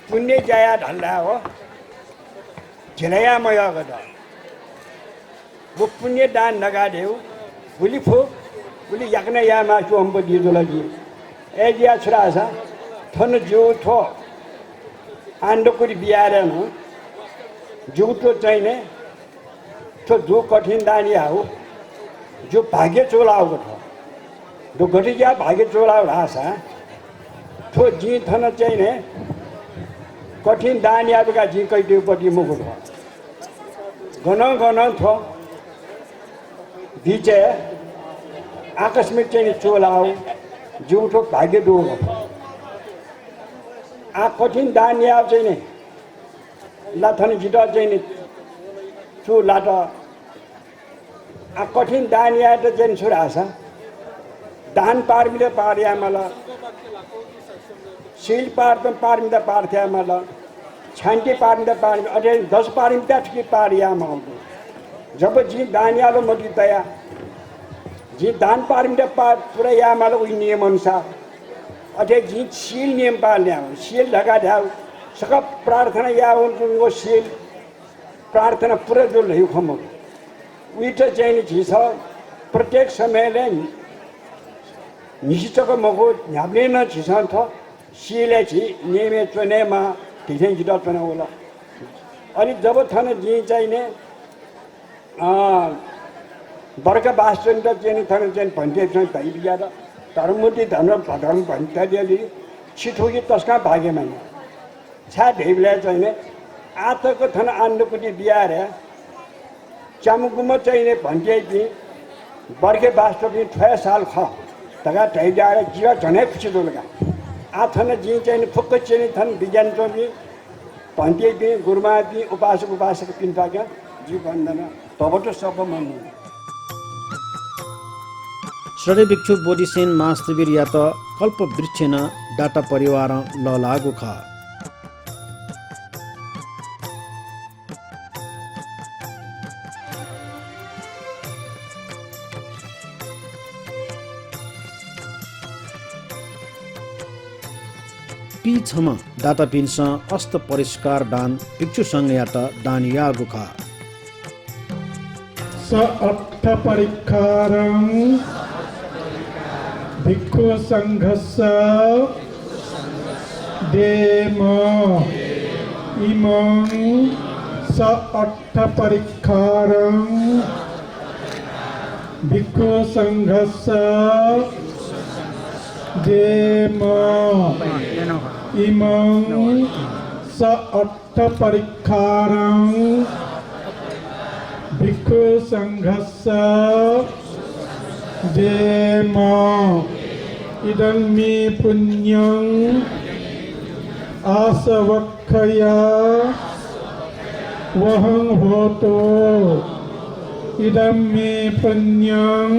पुण्य जाया ढल्ला हो झिलया मया गर्दा वो पुण्य दान नगाड्यौ भोलि फो भोलि याक्ने यामा चोम्बो दिदो लागि ए जिया छोरा आशा थन जो थो आण्डकुरी बिहार न जुटो चाहिने थो जो कठिन दानी हो जो भाग्य चोलाको थो दो घटिया भाग्य चोला भाषा थो जी थन चाहिने कठिन दानी आबका जी कैटेपट्टि मुकुट हो गन थो विजय आकस्मिक चाहिँ चोला हो जुठो भाग्य डोगो आ कठिन दानी आब चाहिँ नि लाथन जिटा चाहिँ नि चु लाट आ कठिन दानी आए त चाहिँ छोरा आशा दान पारमिले पार्या मला सिल पारमिदा पार्थ्या मला छान्टी पारमिदा पार्मी अझै 10 पारमिदा ठिक पारिया माउदो जब जी दानियालो मटी तया जी दान पारमिदा पुरा या मला उही नियम अनुसार अझै जी सील नियम पाल्ने हो सील लगा ध्याउ सक प्रार्थना या उनको सील प्रार्थना पुरा जो लयु खमो उही चाहिँ नि छ प्रत्येक समयले निश्चितक मगो न्याब्ले न छिसन थ सीले छि नियमे चनेमा ठिकै जिटा चने होला अनि जब थन जी चाहिने वर्ग वास्तव त चाहिँ थन चाहिँ भन्थे चाहिँ भाइ बिया र धर्ममुक्ति धर्म भन्थे दिली छिठोगी तस्का भागेमा छा ढेबले चाहिने आतको थन आण्डकुटी बिया रे चामुकुम चाहिने भन्थे दि वर्ग वास्तव 6 साल ख तगा ठै जाएर जीव झनै खुसी दोलगा आ थन जी चाहिँ फुक्क चाहिँ थन विज्ञान चोबी भन्थे दि गुरुमा दि उपासक पिन्ता क्या जीव बन्धन तबट सब मन श्रडे भिक्षु बोधिसेन मास्तवीर या त कल्प वृक्षेन डाटा परिवार ल लागु ख पी छम दाता पिन्स अस्त परिष्कार दान भिक्षु संघ या त दान यागु ख स अर्थ परिकारं भिक्षु संघस्य देम इमं स अर्थ परिकारं भिक्षु संघस्य देम इमं स अर्थ परिकारं भिक्षु संघस्य देम इदं मे पुण्यं आसवक्षया वहं होतो इदं मे पुण्यं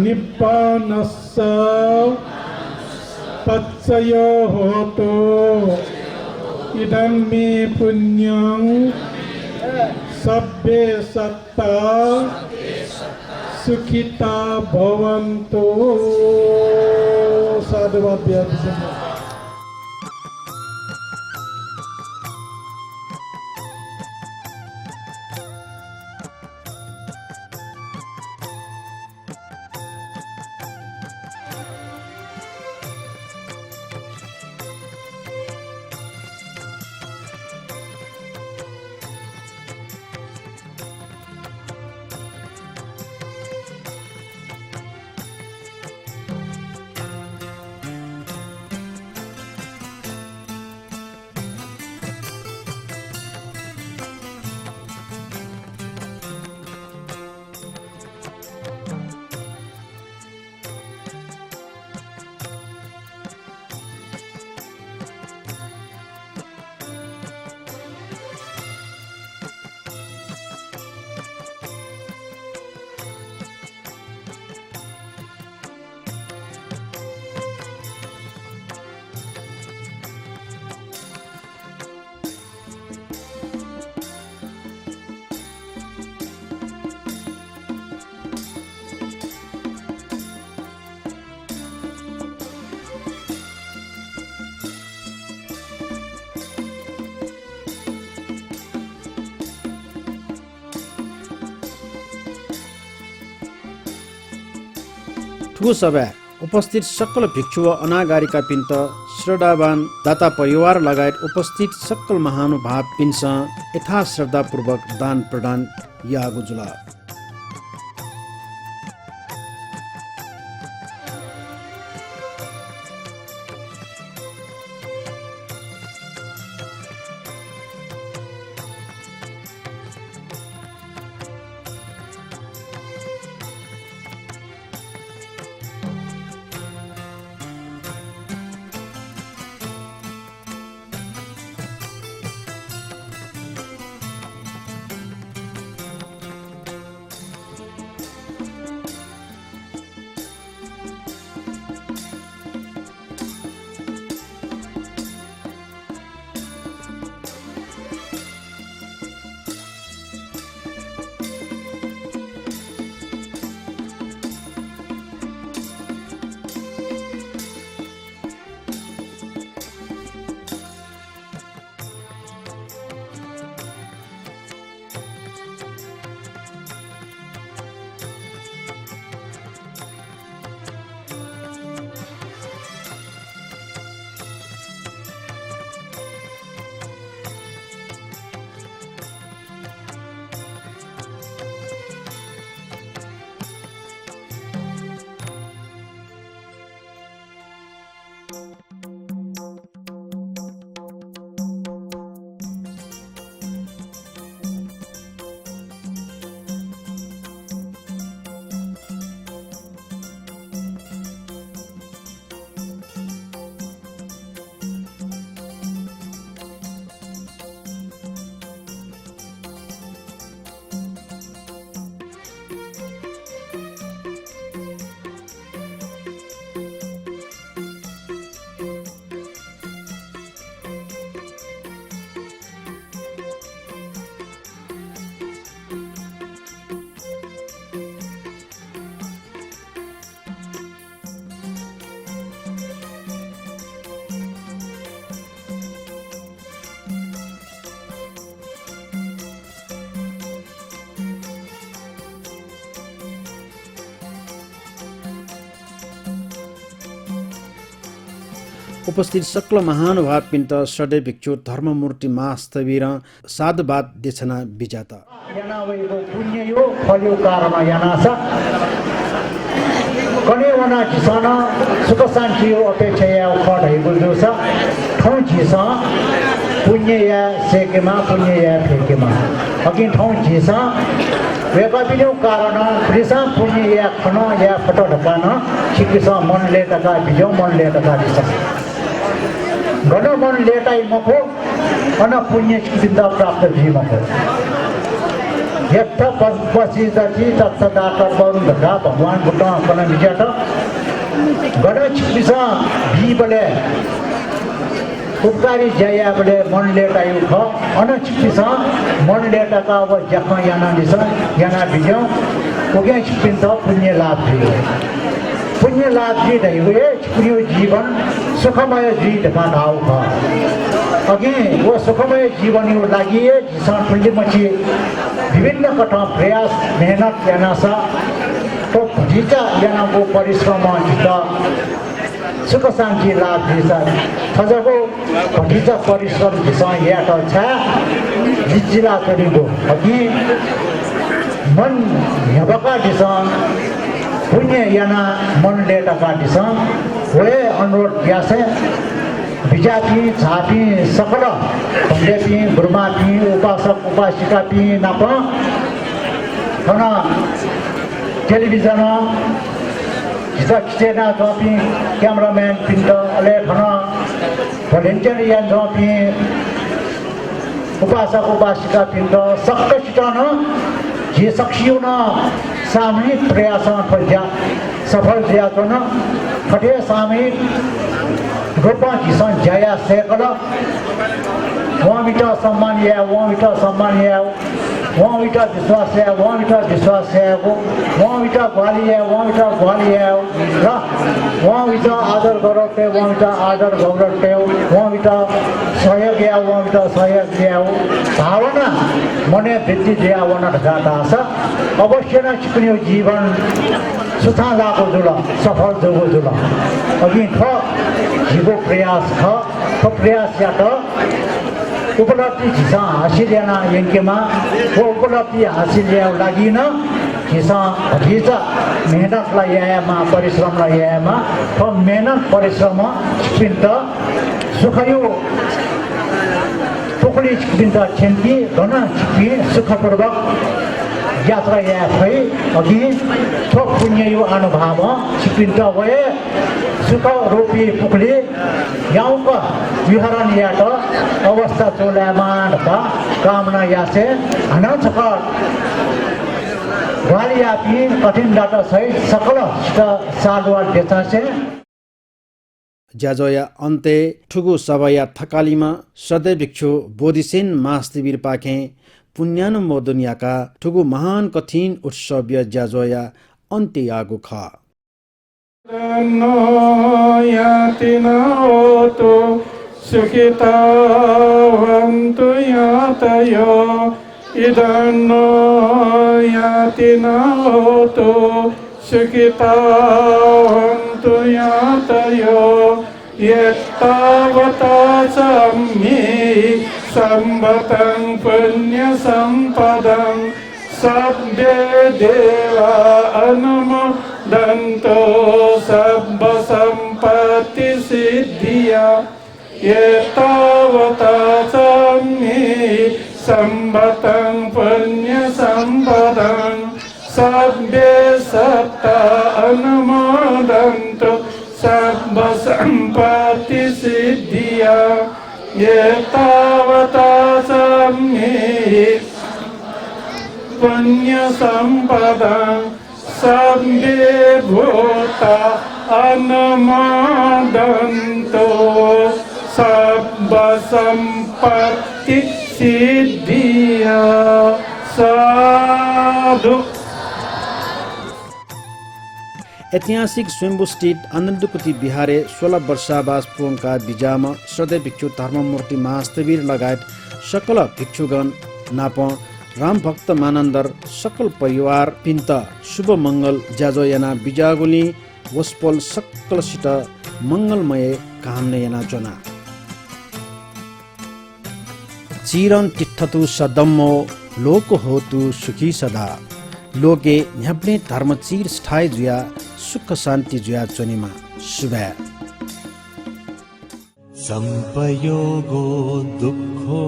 निप्पानस्य तत्सयो होतो इदं मे पुण्यं सब्बे सत्ता सुखिता भवन्तु साधुवाद बिहा विजय ठुलो सभा उपस्थित सकल भिक्षु व अनागारिका पिन्त श्रद्धावान दाता परिवार लगायत उपस्थित सकल महानुभाव पिन्स यथा श्रद्धापूर्वक दान प्रदान यागु जुला उपस्थित सकल महानुभाव पिन्त श्रद्धेय भिक्षु धर्ममूर्ति मास्तवीर साधुवाद देशना विजाता यानावैको पुण्य यो फल्यो कारण यानासा कने वना जिसन सुख शान्ति यो अपेक्षा या खडैको जोसा ठौ जिस पुण्य या सेकेमा पुण्य या फेकेमा अघि ठौ जिस वेपापिनो कारण प्रिसा पुण्य या खन या फट ढकान छिकिस मनले तका बिजौ मनले तका दिस गण मन लेटाई मखो अन पुण्य सिद्ध प्राप्त जी मखो यथ पसिदति तत्सदाकर वरुण धका भगवान बुद्ध कन विजट गण छिकिसा बीबले उपकारी जया बले मन लेटाई ख अन छिकिसा मन लेटाका अब जख याना दिस याना बिजौ ओगे चिपिंत पुण्य लाभ दियो पुण्य लाभ जी दे हुए चिपियो जीवन सुखमय जीवन का नाव का अगे वो सुखमय जीवन यो लागि जिसान पुण्य मची विभिन्न कथा प्रयास मेहनत याना सा तो भजिचा याना वो परिश्रम जिता सुख शान्ति लाभ दिसा थजको भजिचा परिश्रम जिसा या त छ जिजिला तरिगो अघि मन यबका दिसा पुण्य याना मन लेटा का दिसा वे अनुरोध यासे बिजापी झापी सकल पंडेपी गुरुमापी उपासक उपासिकापी नाप खना टेलिभिजन जिता खिचेना जपी क्यामेराम्यान पिन्द अले खना भोलिन्टियर यान जपी उपासक उपासिका पिन्द सक्क छिटन जे सक्सियो न सामूहिक प्रयास फल्या सफल दियाको न खटे सामूहिक रूपमा किसान जया सेकल वहाँ बिटा सम्मान या वहाँ बिटा सम्मान या वहाँ बिटा विश्वास या वहाँ बिटा विश्वास है वो वहाँ बिटा ग्वाली है वहाँ बिटा ग्वाली है र वहाँ बिटा आदर गौरव पे वहाँ बिटा आदर गौरव पे वहाँ बिटा सहयोग या वहाँ बिटा सहयोग दिया हो भावना मने वृद्धि दिया वना ढाका आशा अवश्य न चिकनियो जीवन सुथा लाको जुला सफल जोगो जुला अघि ख जीवो प्रयास ख तो प्रयास या त उपलब्धि झिसा हासिल याना यङ्केमा वो उपलब्धि हासिल ल्याउ लागि न झिसा भगिचा मेहनतलाई यामा परिश्रमलाई यामा तो मेहनत परिश्रम पिन्त सुखयो टोकली पिन्त छेन्की घना छिपी सुखपूर्वक यात्रा या खै अघि थोक पुण्य यो अनुभव छिपिन्त भए सुख रूपी पुखली गाउँका विहरण याट अवस्था चोल्यामा ढका कामना यासे हन छक ग्वालियापी कठिन डाटा सहित सकल सालुवा बेचासे ज्याजोया अन्ते ठुगु सभया थकालीमा सदै भिक्षु बोधिसेन मास्तिबिर पाखे पुण्यानुमोदनियाका ठुगु महान कठिन उत्सव्य ज्याजोया अन्त्य यागु ख यातिनाओतो सुखिता वन्तु यातयो इदन्नो यातिनाओतो सुखिता वन्तु यातयो यत्तावता सम्मे सम्पतं पुण्यसम्पदं सभ्ये देवा अनुमोदन्तो सर्व सम्पत्ति सिद्धिया एतावता सम्मे सम्पतं पुण्यसम्पदं सभ्ये सत्ता अनुमोदन्तो सर्व सम्पत्ति सिद्धिया एतावता सम्मे पुण्य संपदा सभ्ये भूता अनुमोदन्तो सर्व सम्पत्ति सिद्धिया साधु। ऐतिहासिक स्वयम्भू स्थित आनन्दकुटी बिहारे 16 वर्षावास पुङका बिजामा सधैँ भिक्षु धर्ममूर्ति महास्तवीर लगायत सकल भिक्षुगण नाप राम भक्त मानन्दर सकल परिवार पिन्त शुभ मङ्गल ज्याजोयाना बिजागुली वस्पल सकलसित मङ्गलमय कामना चोना चिरन तिठ्ठतु सदम्मो लोक होतु सुखी सदा लोके न्याप्ने धर्म चिर स्थायी जुया सुख शान्ति जुया चोनीमा शुभ्या संपयोगो दुःखो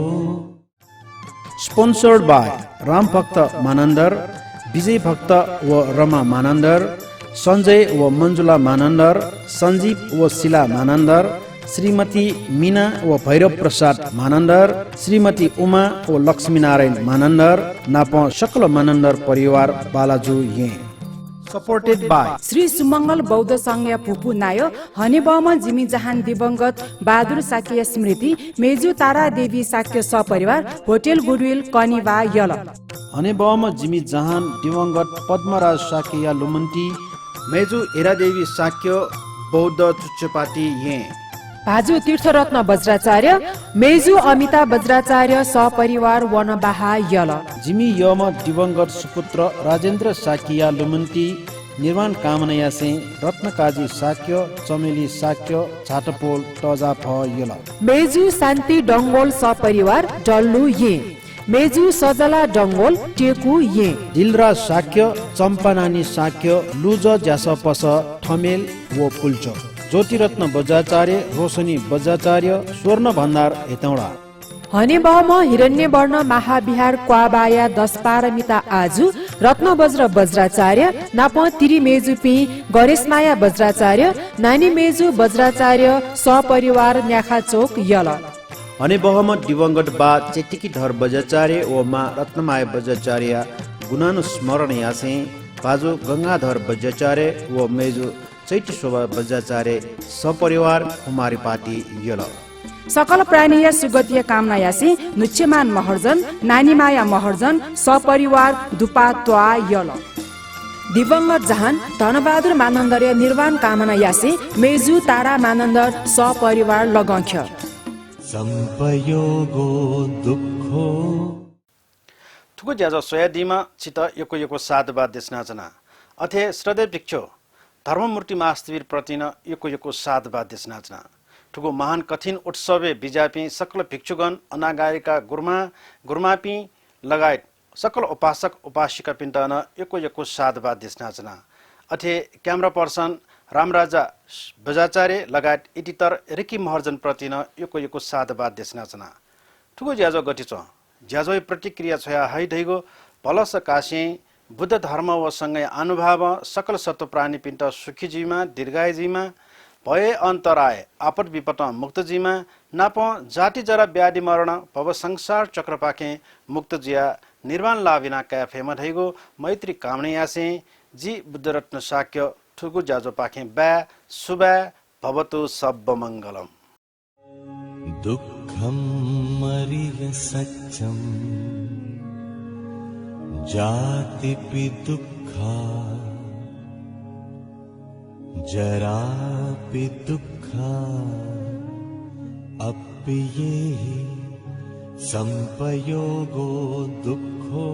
स्पोन्सर्ड बाय राम भक्त मानन्दर, विजय भक्त व रमा मानन्दर, सञ्जय व मञ्जुला मानन्दर, सञ्जीव व शिला मानन्दर, श्रीमती मीना व भैरव प्रसाद मानन्दर, श्रीमती उमा व लक्ष्मीनारायण मानन्दर, नाप सकल मानन्दर परिवार बालाजु ये सपोर्टेड बाय श्री सुमंगल बौद्ध संघ पुपु नायो हनेबामा जिमी जहान दिवंगत बहादुर साक्य स्मृति मेजु तारा देवी साक्य सपरिवार होटल गुडविल कनिवा यल हनेबम जिमी जहान दिवंगत पद्मराज साकिया लुमन्ती मेजु एरादेवी साक्य बौद्ध चुच्चपाटी ये भाजु तीर्थरत्न वज्राचार्य मेजु अमिता वज्राचार्य सपरिवार वनबाहा यल जिमी यम दिवंगत सुपुत्र राजेन्द्र साकिया लुमन्ती निर्माण कामनाया से रत्नकाजी साक्य चमेली साक्य झाटपोल टजा फ यल मेजु शान्ति डङ्गोल सपरिवार डल्लु ये मेजु सजला डङ्गोल टेकु ये दिलराज साक्य चम्पानानी साक्य लुज ज्यास पस ठमेल वो पुल्च ज्योतिरत्न बज्राचार्य रोशनी बज्राचार्य स्वर्ण भण्डार हेतौडा हनेबम हिरण्यवर्ण महाविहार क्वाबाया 10 पारमिता आजु रत्न वज्र वज्राचार्य नाप तिरी मेजुपी गणेशमाया वज्राचार्य नानी मेजु वज्राचार्य सपरिवार न्याखा चोक यल अनि बहम दिवंगत बा चेटिकी धर बज्राचार्य व मा रत्नमाय बज्राचार्य गुणानु स्मरण यासे बाजु गंगाधर बज्राचार्य व मेजु चैती शोभा बज्राचार्य सपरिवार कुमारी पाटी यल सकल प्राणीय सुगतीय कामना यासी नुच्यमान महर्जन नानीमाया महर्जन सपरिवार दुपा त्वा यल दिवंगत जहान धनबहादुर मानन्दर्य निर्वाण कामना यासी मेजु तारा मानन्दर सपरिवार लगंख्य संपयोगो दुःखो थुको ज्याजो सोयादीमा चित यो साधुवाद देशनाचना अथे श्रद्धेय भिक्षु धर्ममूर्ति महास्थिर प्रतिन यो साधुवाद देशनाचना ठुको महान कठिन उत्सवे बिजापी सकल भिक्षुगण अनागारिका गुरुमापी लगायत सकल उपासक उपासिका पिण्टन यो साधुवाद देशनाचना अथे क्यामेरा पर्सन रामराजा बज्राचार्य लगायत एडिटर रिकी महर्जन प्रतिन यो साधुवाद देशनाचना ठुको ज्याजो गटिछ ज्याजो प्रतिक्रिया छया है दैगो पलस कासे बुद्ध धर्म व सँगै अनुभाव सकल सत्व प्राणी पिण्ट सुखीजीमा दीर्घायुजीमा भए अन्तराय आपद विपद मुक्तजीमा नाप जाति जरा व्याधि मरण भव संसार चक्रपाखे मुक्तजिया निर्वाण लाभिना क्याफेमा धैगो मैत्री कामने यासे जी बुद्धरत्न साक्य ठुगु जाजो पाखे ब्या सुब्या भवतु सब मङ्गलम दुःखं मरिय सच्चम जातिपि दुःखा जरापि दुःखा अप्येहि संपयोगो दुःखो